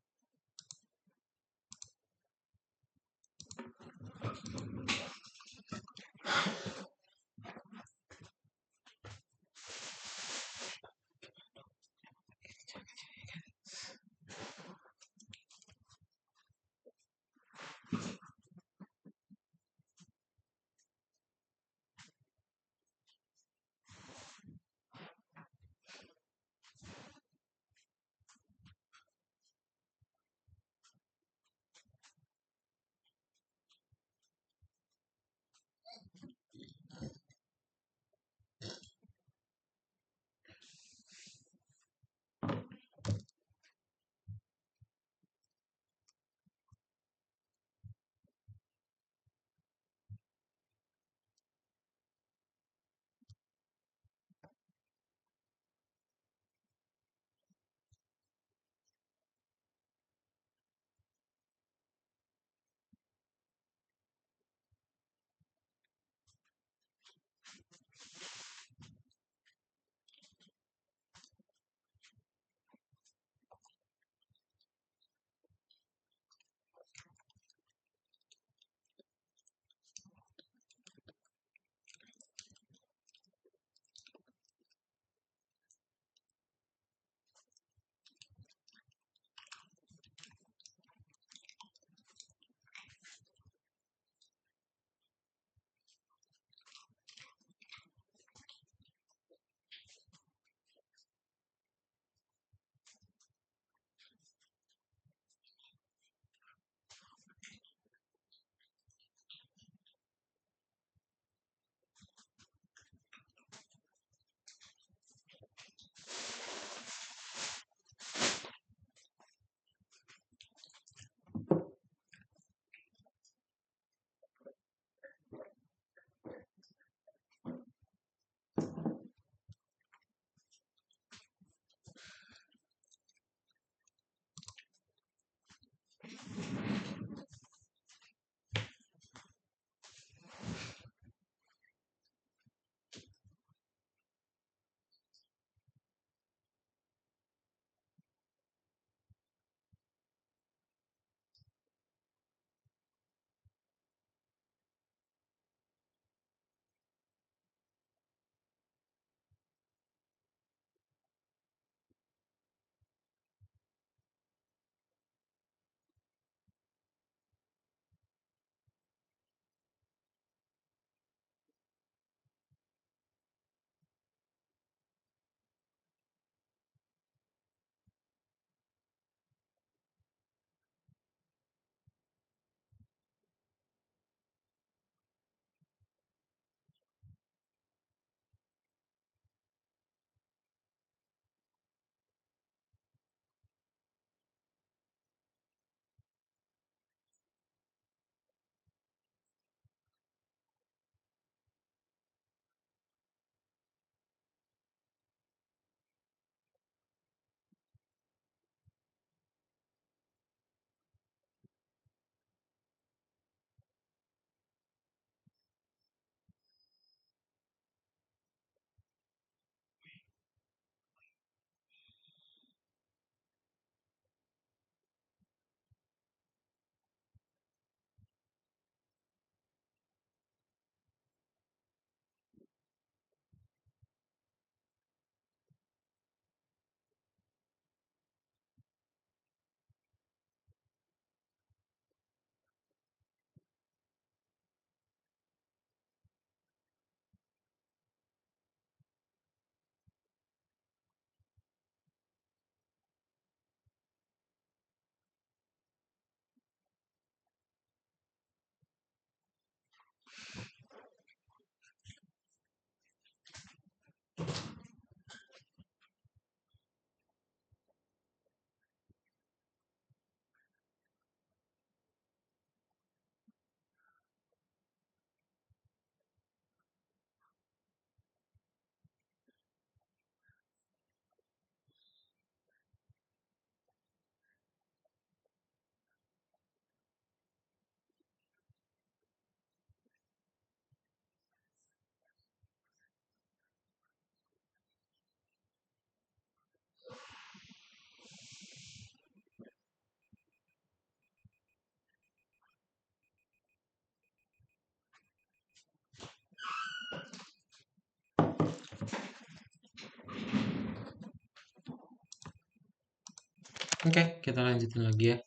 Oke, kita lanjutin lagi ya.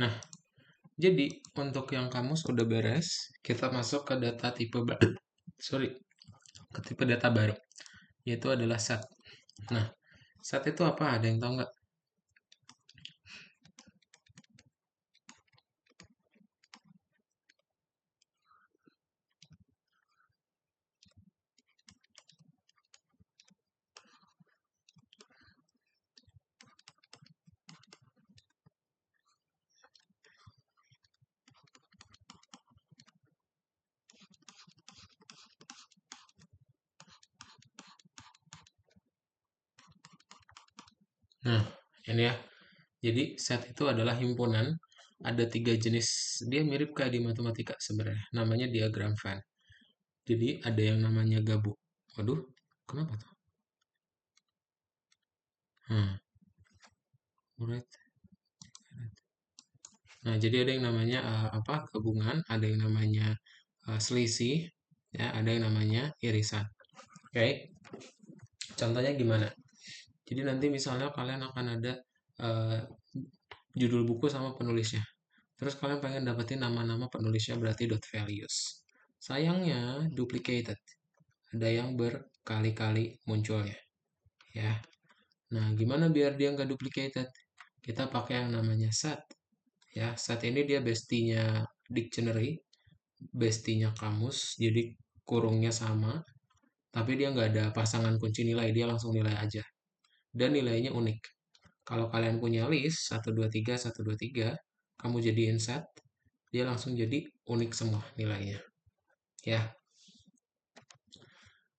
Nah, jadi untuk yang kamus udah beres, kita masuk ke data tipe sorry, ke tipe data baru, yaitu adalah set. Nah, set itu apa? Ada yang tahu nggak? Nah, ini ya. Jadi set itu adalah himpunan. Ada 3 jenis. Dia mirip kayak di matematika sebenarnya. Namanya diagram Venn. Jadi ada yang namanya gabung. Waduh, kenapa tuh? Alright. Nah, jadi ada yang namanya apa? Gabungan, ada yang namanya selisih, ya, ada yang namanya irisan. Oke. Contohnya gimana? Jadi nanti misalnya kalian akan ada eh, judul buku sama penulisnya. Terus kalian pengen dapetin nama-nama penulisnya berarti dot values. Sayangnya duplicated. Ada yang berkali-kali munculnya. Ya. Nah, gimana biar dia nggak duplicated? Kita pakai yang namanya set. Ya, set ini dia bestinya dictionary, bestinya kamus, jadi kurungnya sama, tapi dia nggak ada pasangan kunci nilai, dia langsung nilai aja. Dan nilainya unik. Kalau kalian punya list 1, 2, 3, 1, 2, 3, kamu jadiin set, dia langsung jadi unik semua nilainya. Ya.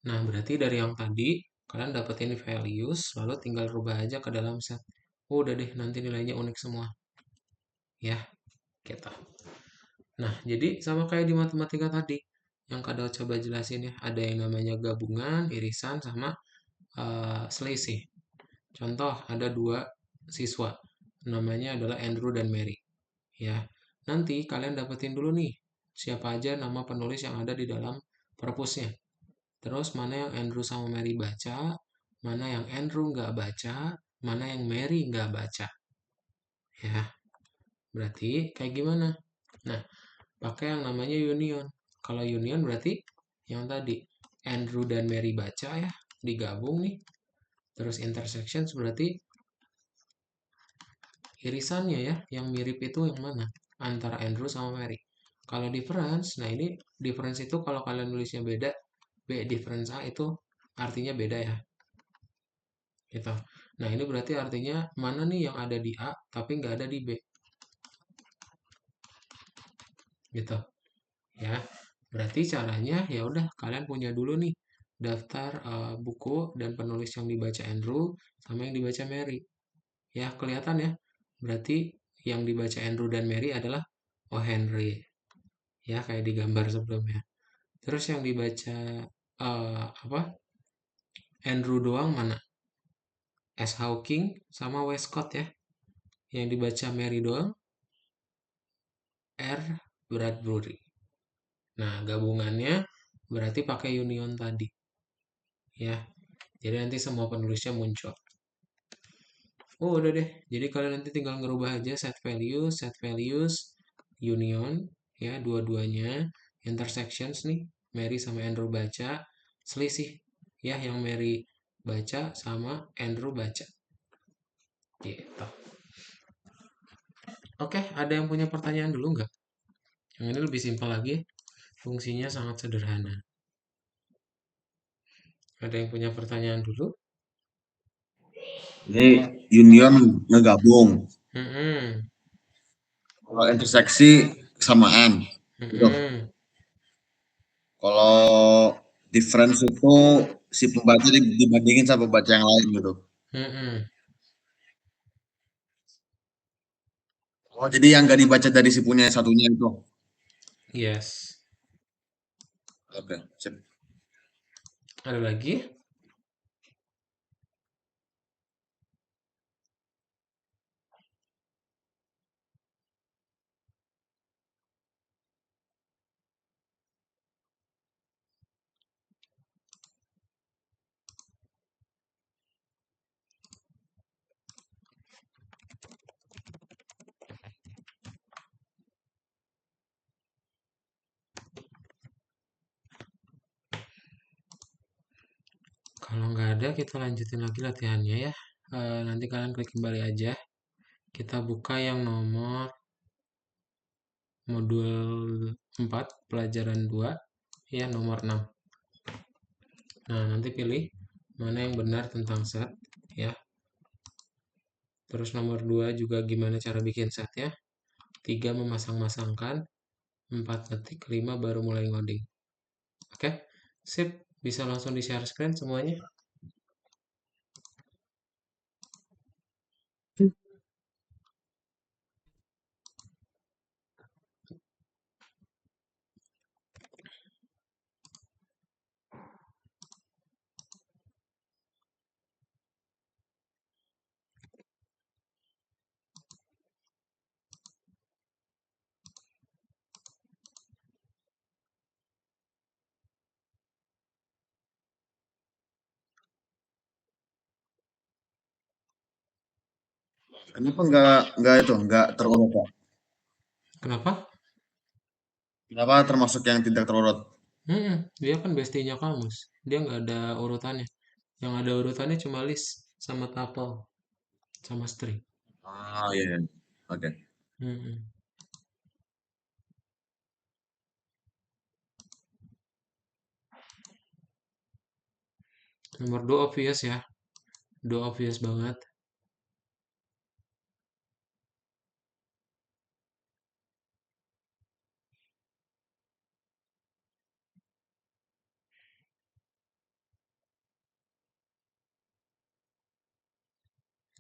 Nah, berarti dari yang tadi, kalian dapetin values, lalu tinggal rubah aja ke dalam set. Oh, udah deh, nanti nilainya unik semua. Ya, gitu. Nah, jadi sama kayak di matematika tadi, yang Kak coba jelasin ya, ada yang namanya gabungan, irisan, sama selisih. Contoh, ada 2 siswa, namanya adalah Andrew dan Mary. Ya, nanti kalian dapetin dulu nih, siapa aja nama penulis yang ada di dalam perpusnya. Terus mana yang Andrew sama Mary baca, mana yang Andrew nggak baca, mana yang Mary nggak baca. Ya, berarti kayak gimana? Nah, pakai yang namanya union. Kalau union berarti yang tadi Andrew dan Mary baca ya, digabung nih. Terus intersections berarti irisannya ya, yang mirip itu yang mana? Antara Andrew sama Mary. Kalau difference, nah ini difference itu kalau kalian nulisnya beda, B difference A itu artinya beda ya. Gitu. Nah ini berarti artinya mana nih yang ada di A tapi nggak ada di B. Gitu. Ya. Berarti caranya ya udah kalian punya dulu nih daftar buku dan penulis yang dibaca Andrew sama yang dibaca Mary. Ya, kelihatan ya. Berarti yang dibaca Andrew dan Mary adalah O. Henry. Ya, kayak di gambar sebelumnya. Terus yang dibaca apa? Andrew doang mana? S. Hawking sama Westcott ya. Yang dibaca Mary doang R. Bradbury. Nah, gabungannya berarti pakai union tadi. Ya. Jadi nanti semua penulisnya muncul. Oh, udah deh. Jadi kalian nanti tinggal ngerubah aja set values, union, ya, dua-duanya, intersections nih, Mary sama Andrew baca, selisih, ya, yang Mary baca sama Andrew baca. Gitu. Oke, ada yang punya pertanyaan dulu nggak? Yang ini lebih simpel lagi, fungsinya sangat sederhana. Ada yang punya pertanyaan dulu? Jadi union ngegabung. Hmm, Kalau interseksi kesamaan. Gitu. hmm, Kalau difference itu si pembaca dibandingin sama pembaca yang lain gitu. hmm. Oh, jadi yang gak dibaca dari si punya satunya itu. Yes. Oke, sip. Ada lagi? Kalau nggak ada, kita lanjutin lagi latihannya ya. Nanti kalian klik kembali aja. Kita buka yang nomor modul 4, pelajaran 2, ya nomor 6. Nah, nanti pilih mana yang benar tentang set, ya. Terus nomor 2 juga gimana cara bikin setnya. 3 memasang-masangkan. 4 ngetik, 5 baru mulai ngoding. Oke, sip. Bisa langsung di share screen semuanya. Kenapa nggak terurut, Pak? Kenapa? Kenapa termasuk yang tidak terurut? Dia kan bestinya kamus. Dia nggak ada urutannya. Yang ada urutannya cuma list sama tuple sama string. Ah, iya, iya. Oke. Mm-mm. Nomor 2 obvious ya. 2 obvious banget.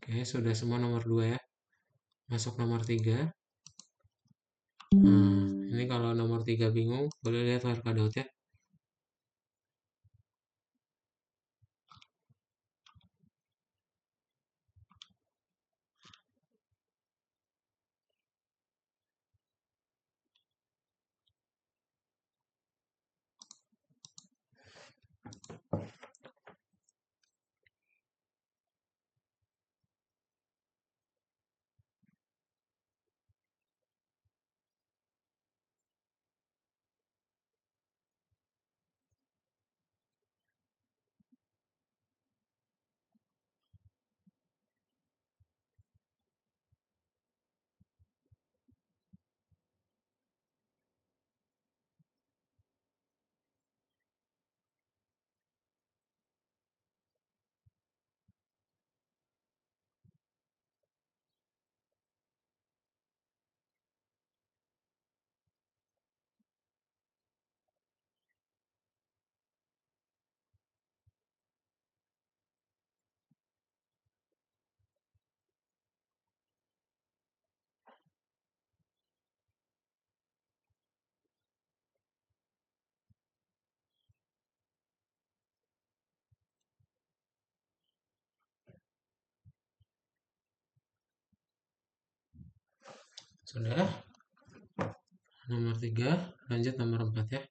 Oke, sudah semua nomor 2 ya. Masuk nomor 3. Nah, ini kalau nomor 3 bingung, boleh lihat workadout ya. Sudah. Nomor 3, lanjut nomor 4 ya.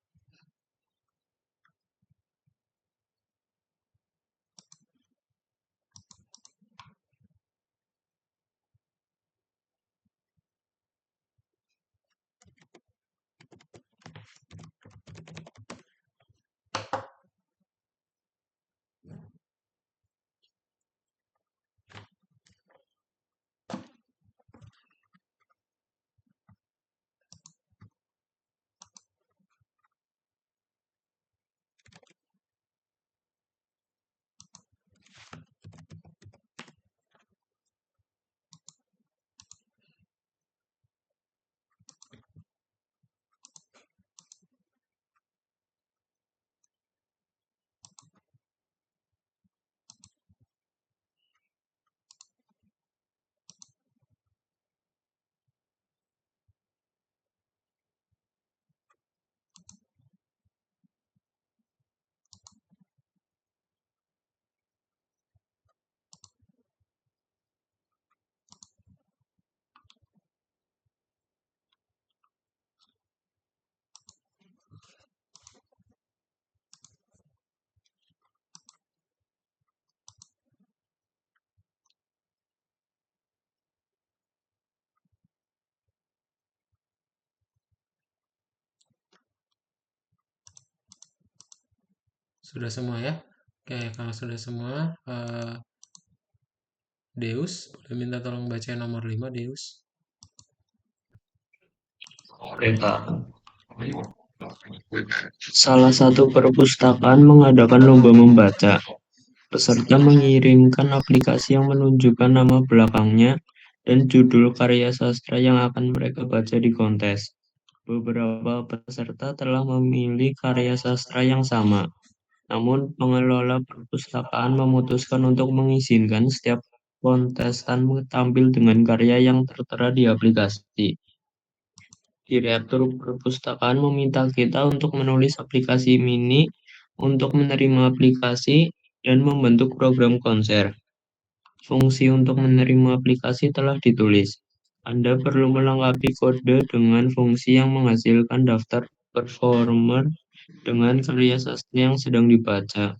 Sudah semua ya. Oke, kalau sudah semua, Deus, boleh minta tolong baca nomor 5, Deus. Oke, Kak. Salah satu perpustakaan mengadakan lomba membaca. Peserta mengirimkan aplikasi yang menunjukkan nama belakangnya dan judul karya sastra yang akan mereka baca di kontes. Beberapa peserta telah memilih karya sastra yang sama, namun pengelola perpustakaan memutuskan untuk mengizinkan setiap kontestan tampil dengan karya yang tertera di aplikasi. Direktur perpustakaan meminta kita untuk menulis aplikasi mini untuk menerima aplikasi dan membentuk program konser. Fungsi untuk menerima aplikasi telah ditulis. Anda perlu melengkapi kode dengan fungsi yang menghasilkan daftar performer dengan karya sastra yang sedang dibaca,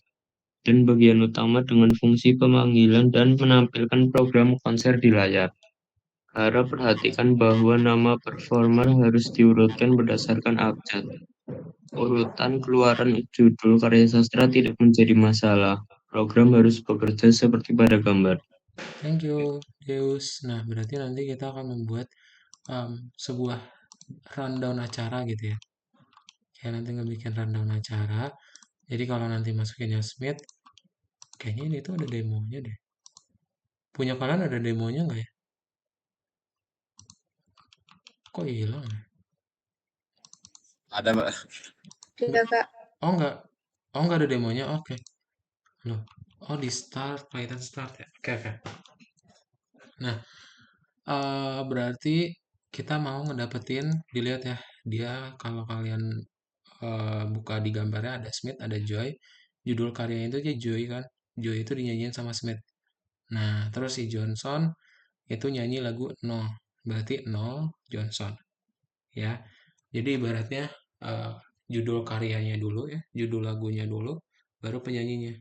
dan bagian utama dengan fungsi pemanggilan dan menampilkan program konser di layar. Harap perhatikan bahwa nama performer harus diurutkan berdasarkan abjad. Urutan keluaran judul karya sastra tidak menjadi masalah. Program harus bekerja seperti pada gambar. Thank you, Deus. Nah, berarti nanti kita akan membuat sebuah rundown acara gitu ya. Kayak nanti ngebikin rundown acara. Jadi kalau nanti masukinnya Smith, kayaknya ini tuh ada demonya deh. Punya kalian ada demonya nggak ya? Kok hilang ya? Ada, Mbak. Tidak, Kak. Oh enggak. Oh enggak ada demonya. Oke. Loh. Oh di start, Python start ya. Oke. Nah, berarti kita mau ngedapetin, dilihat ya. Dia kalau kalian buka di gambarnya ada Smith, ada Joy. Judul karyanya itu aja Joy kan. Joy itu dinyanyiin sama Smith. Nah, terus si Johnson itu nyanyi lagu 0. Berarti 0 Johnson. Ya. Jadi ibaratnya eh, judul karyanya dulu ya, judul lagunya dulu, baru penyanyinya.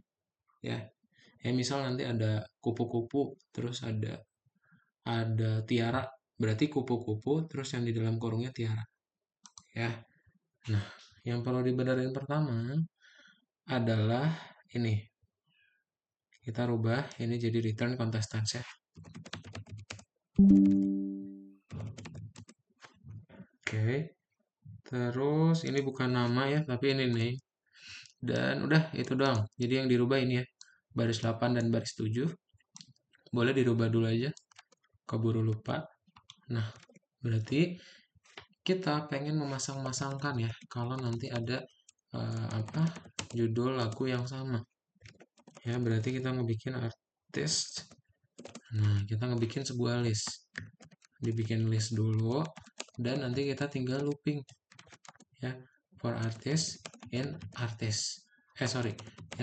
Ya. Ya misal nanti ada kupu-kupu, terus ada Tiara, berarti kupu-kupu, terus yang di dalam kurungnya Tiara. Ya. Nah, yang perlu dibenerin pertama adalah ini. Kita rubah ini jadi return contestants ya. Oke. Terus ini bukan nama ya, tapi ini name. Dan udah itu doang. Jadi yang dirubah ini ya. Baris 8 dan baris 7. Boleh dirubah dulu aja. Keburu lupa. Nah, berarti kita pengen memasang-masangkan ya. Kalau nanti ada judul lagu yang sama. Ya, berarti kita ngebikin artis. Nah, kita ngebikin sebuah list. Dibikin list dulu. Dan nanti kita tinggal looping. Ya, for artist in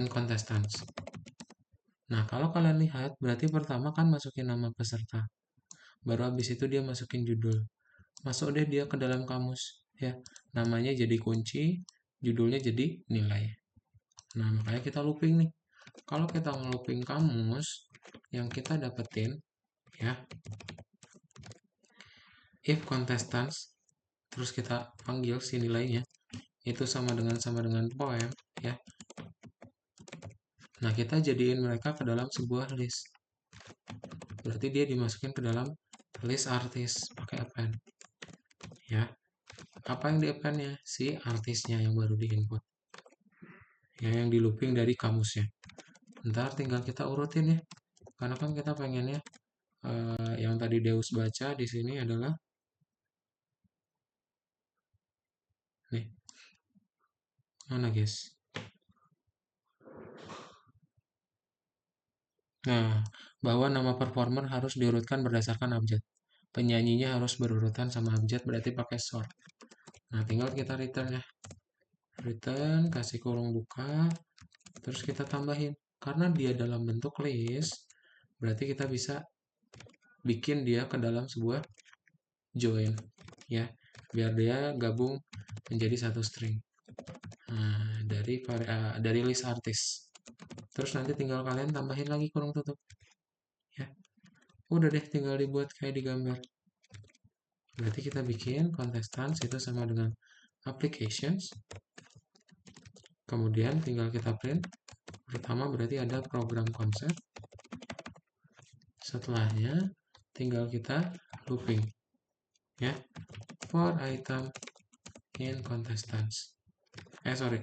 contestants. Nah, kalau kalian lihat, berarti pertama kan masukin nama peserta. Baru habis itu dia masukin judul. Masuk deh dia ke dalam kamus. Ya, namanya jadi kunci, judulnya jadi nilai. Nah, makanya kita looping nih. Kalau kita ngelooping kamus, yang kita dapetin, ya, if contestants, terus kita panggil si nilainya, itu sama dengan poem, ya. Nah, kita jadiin mereka ke dalam sebuah list. Berarti dia dimasukin ke dalam list artis pakai append. Ya. Apa yang di append-nya? Si artisnya yang baru di input. Ya, yang di looping dari kamusnya. Ntar tinggal kita urutin ya. Karena kan kita pengennya yang tadi Deus baca di sini adalah nih. Mana guys? Nah, bahwa nama performer harus diurutkan berdasarkan abjad. Penyanyinya harus berurutan sama abjad, berarti pakai sort. Nah, tinggal kita return ya. Return, kasih kurung buka, terus kita tambahin. Karena dia dalam bentuk list, berarti kita bisa bikin dia ke dalam sebuah join. Ya, biar dia gabung menjadi satu string. Nah, dari list artis. Terus nanti tinggal kalian tambahin lagi kurung tutup. Ya. Udah deh tinggal dibuat kayak di gambar. Berarti kita bikin contestants itu sama dengan applications. Kemudian tinggal kita print Pertama berarti ada program konsep. Setelahnya tinggal kita looping ya. For item in contestants. Sorry.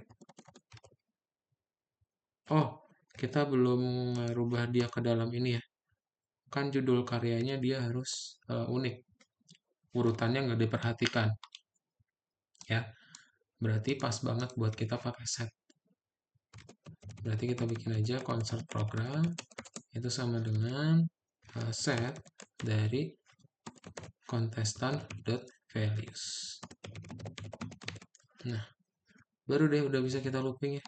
Oh, kita belum rubah dia ke dalam ini ya. Kan judul karyanya dia harus unik. Urutannya nggak diperhatikan. Ya. Berarti pas banget buat kita pakai set. Berarti kita bikin aja concert program itu sama dengan set dari contestant.values. Nah, baru deh udah bisa kita looping ya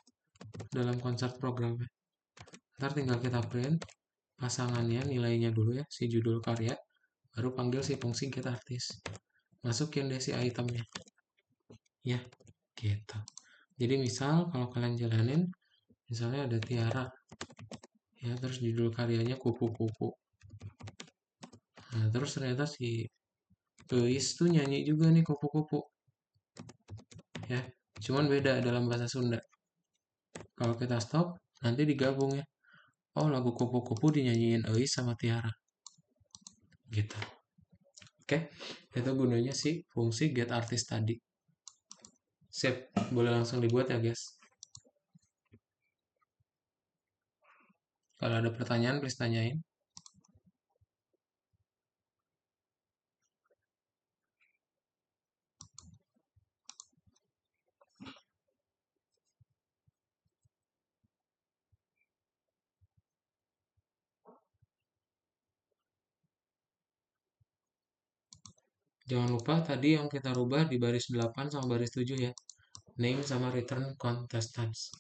dalam concert programnya. Ntar tinggal kita print pasangannya, nilainya dulu ya, si judul karya, baru panggil si fungsi getArtist. Masukin deh si itemnya. Ya, gitu. Jadi misal kalau kalian jalanin, misalnya ada Tiara, ya terus judul karyanya kupu-kupu. Nah, terus ternyata si Eis tuh nyanyi juga nih kupu-kupu. Ya, cuman beda dalam bahasa Sunda. Kalau kita stop, nanti digabung ya. Oh, lagu kupu-kupu dinyanyiin Eis sama Tiara. Gitu. Oke, itu gunanya si fungsi getArtist tadi. Sip, boleh langsung dibuat ya guys. Kalau ada pertanyaan, please tanyain. Jangan lupa tadi yang kita rubah di baris 8 sama baris 7 ya. Name sama return contestants.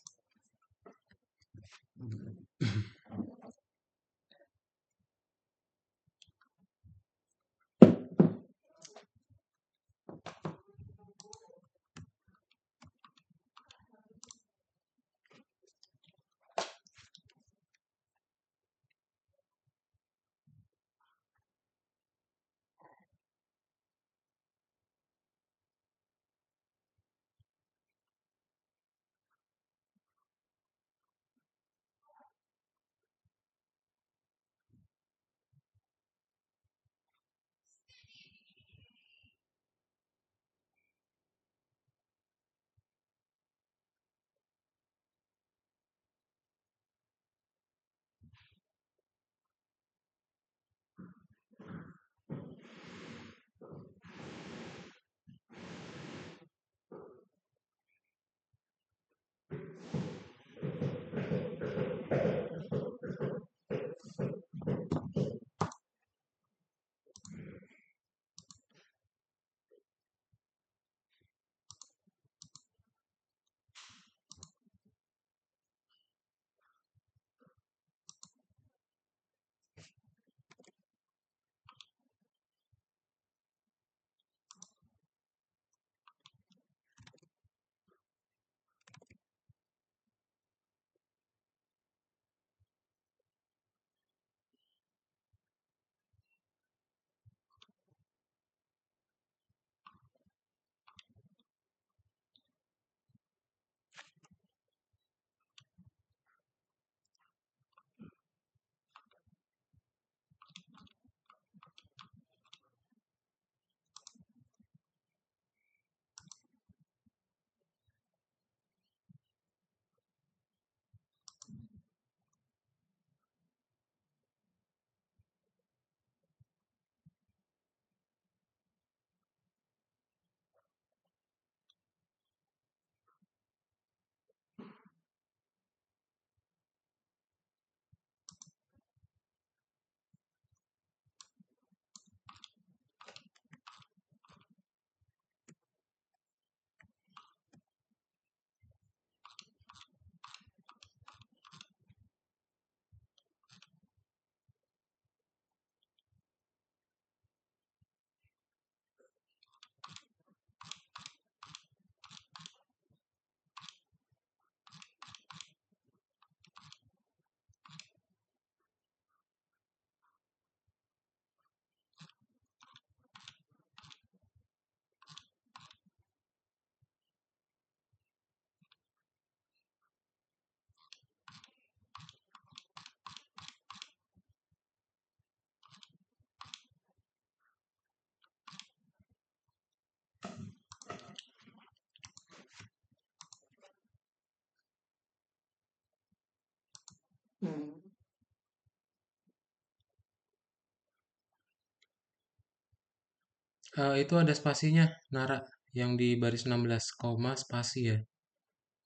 Itu ada spasinya, Nara. Yang di baris 16, koma spasi ya.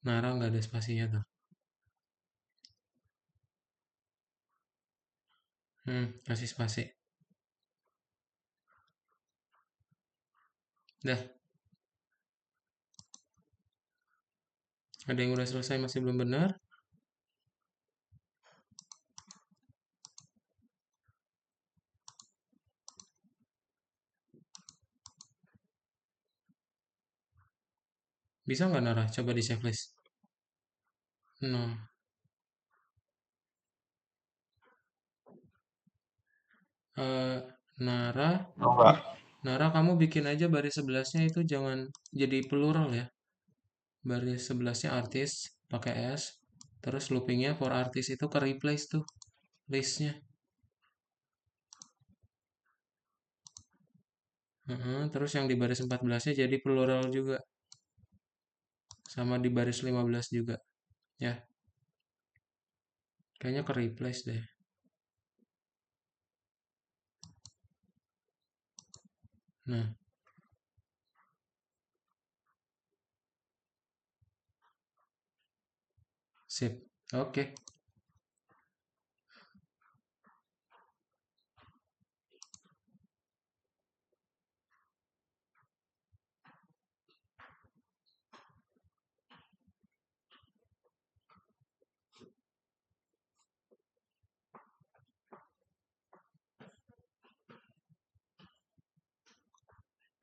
Nara nggak ada spasinya tuh. Kasih spasi. Dah, ada yang udah selesai masih belum benar? Bisa nggak Nara? Coba di checklist. Nah, eh, Nara, Enggak. Nara kamu bikin aja baris 11-nya itu jangan jadi plural ya. Baris 11-nya artis pakai S, terus loopingnya for artis itu ke replace tuh listnya. Terus yang di baris 14-nya jadi plural juga. Sama di baris 15 juga. Ya, kayaknya ke replace deh. Nah, sip. Oke.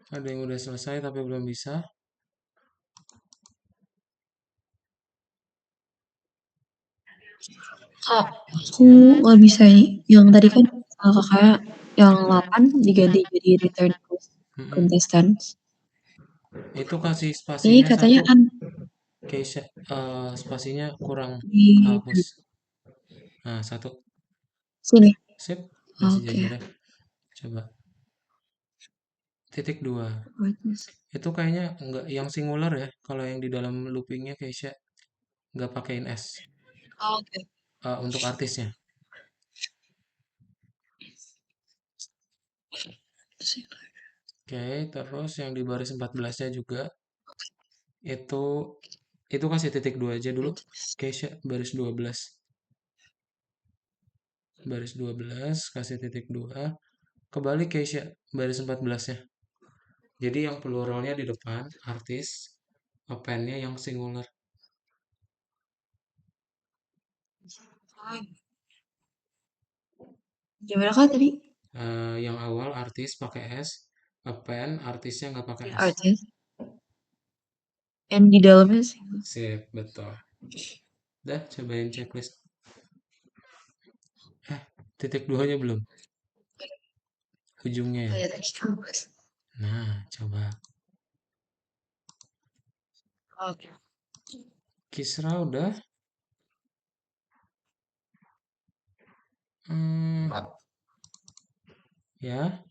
Ada yang udah selesai tapi belum bisa. Kak, aku nggak bisa yang tadi kan kakak yang 8 diganti jadi return Mm-mm. contestants. Itu kasih Ini spasinya katanya satu. Keisha, spasinya kurang di hapus. Nah, satu. sini. Sip, masih Oke. jajar ya. Coba. Titik 2. Itu kayaknya enggak yang singular ya. Kalau yang di dalam loopingnya Keisha nggak pakein S. Oke. Untuk artisnya. Oke, terus yang di baris 14-nya juga itu kasih titik 2 aja dulu. Keisha baris 12. Baris 12 kasih titik 2. Kebalik Keisha baris 14-nya. Jadi yang pluralnya di depan artis, append-nya yang singular. Gimana kak tadi? Yang awal artis pakai S, append artisnya nggak pakai S. Artis. And di dalamnya sih. Sip, betul. Dah, cobain checklist. Titik 2-nya belum. Ujungnya ya. Nah, coba. Oke. Kisra udah. Hmm, ya.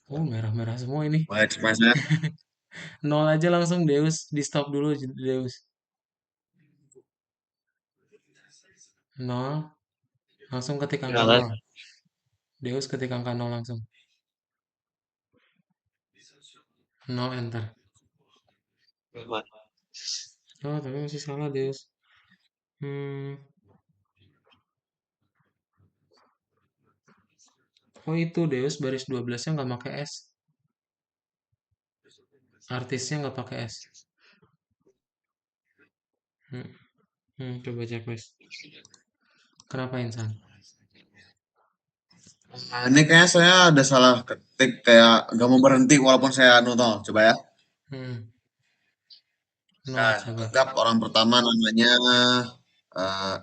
Oh, merah-merah semua ini. Baik, Mas. 0 aja langsung Deus. Di stop dulu Deus. 0. Langsung ketik angka Silakan. 0. Deus ketik angka 0 langsung. 0 enter. Oh, tapi masih salah Deus. Oh itu Deus baris 12-nya nggak pakai S. Artisnya nggak pakai S. Coba checklist. Kenapa Insan? Nah, ini kayaknya saya ada salah ketik kayak nggak mau berhenti walaupun saya nonton. Coba ya. Nol Nah, coba. anggap orang pertama namanya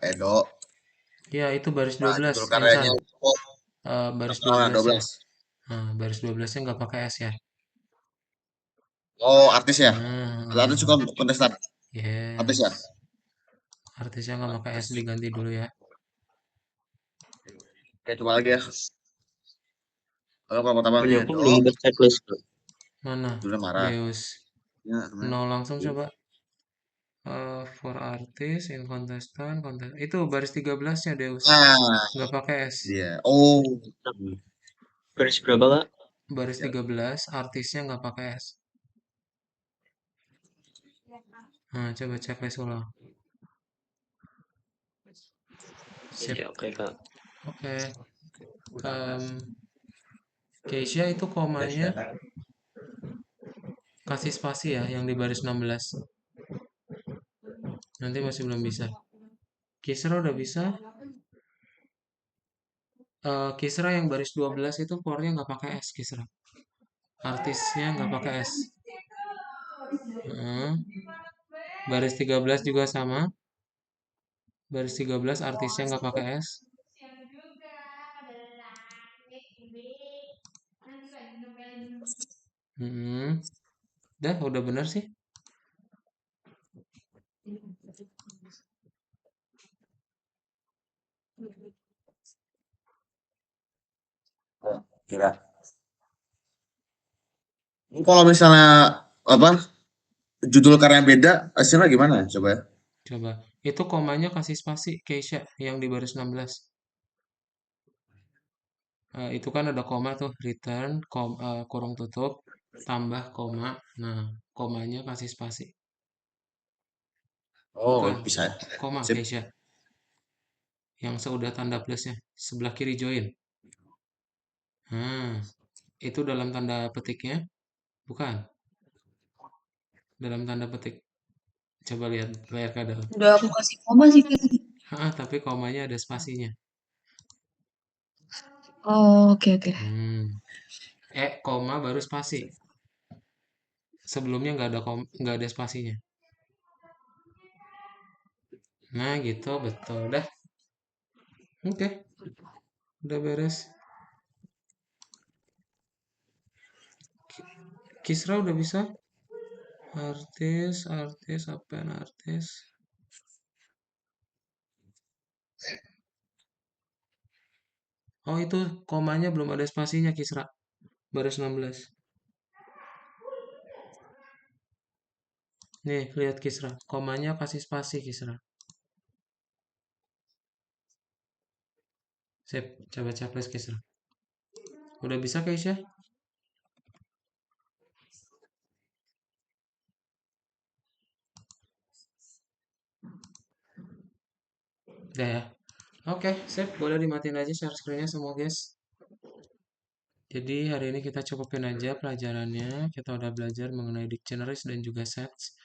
Edo. Ya itu baris Nah, 12 judul Insan. karyanya itu Baris nah, 12 ya. 12. Nah, baris 12-nya nggak pakai S ya. Oh, artis ya? Artis Nah, juga kontestan. Artis ya? yes. Artisnya nggak pakai S diganti dulu ya. Oke, coba lagi ya. Kalau pertama Punya namanya aku Edo, belum ada checklist tuh. Mana? judulnya marah. Deus. Ya, namanya. 0 langsung coba. For artist, in contestant, itu baris 13-nya Deus. Nah, Nggak pakai S. dia. Oh, Baris berapa kak? baris Ya. 13 artisnya nggak pakai S. Nah, coba checklist ulang. Sip. Iya, oke Kak. Oke. Keisha itu komanya kasih spasi ya, yang di baris 16. Nanti masih belum bisa. Kisra udah bisa. Kisra yang baris 12 itu core-nya nggak pakai S, Kisra. Artisnya nggak pakai S. Baris 13 juga sama. Baris 13 artisnya nggak pakai S. Dah, udah bener sih. Kira. Kalau misalnya apa judul karya beda, hasilnya gimana? Coba ya. Coba. Itu komanya kasih spasi, Keisha, yang di baris 16. Itu kan ada koma tuh, return, kurung tutup, tambah koma. Nah, komanya kasih spasi. Oh, Bukan, bisa. koma, Sip. Keisha. Yang sudah tanda plusnya, sebelah kiri join. Nah, itu dalam tanda petiknya, bukan? Dalam tanda petik. Coba lihat layar ke dalam. Udah aku kasih koma sih Kak. Tapi komanya ada spasinya. Oh, oke oke. Koma baru spasi. Sebelumnya nggak ada spasinya. Nah, gitu betul dah. Oke. Udah beres. Kisra udah bisa? Artis, apa artis? Oh, itu komanya belum ada spasinya, Kisra. Baris 16. Nih, lihat Kisra. Komanya kasih spasi, Kisra. Sip, coba checklist Kisra. Udah bisa, Keisha? Udah ya? Oke, sip. Boleh dimatiin aja share screen-nya semua, guys. Jadi hari ini kita cukupin aja pelajarannya. Kita udah belajar mengenai dictionaries dan juga sets.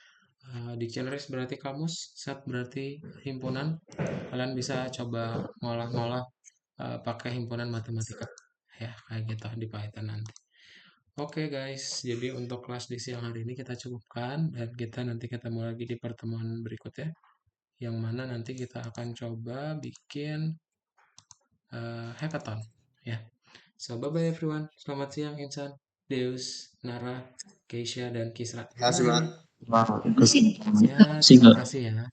Dictionaries berarti kamus, set berarti himpunan. Kalian bisa coba ngolah-ngolah pakai himpunan matematika. Ya, kayak gitu di Python nanti. Oke guys, jadi untuk kelas di siang hari ini kita cukupkan dan kita nanti ketemu lagi di pertemuan berikutnya. Yang mana nanti kita akan coba bikin hackathon. Ya. So, bye-bye everyone. Selamat siang, Insan, Deus, Nara, Keisha, dan Kisra. Makasih banget. Terima Ya, kasih terima Kak. kasih ya.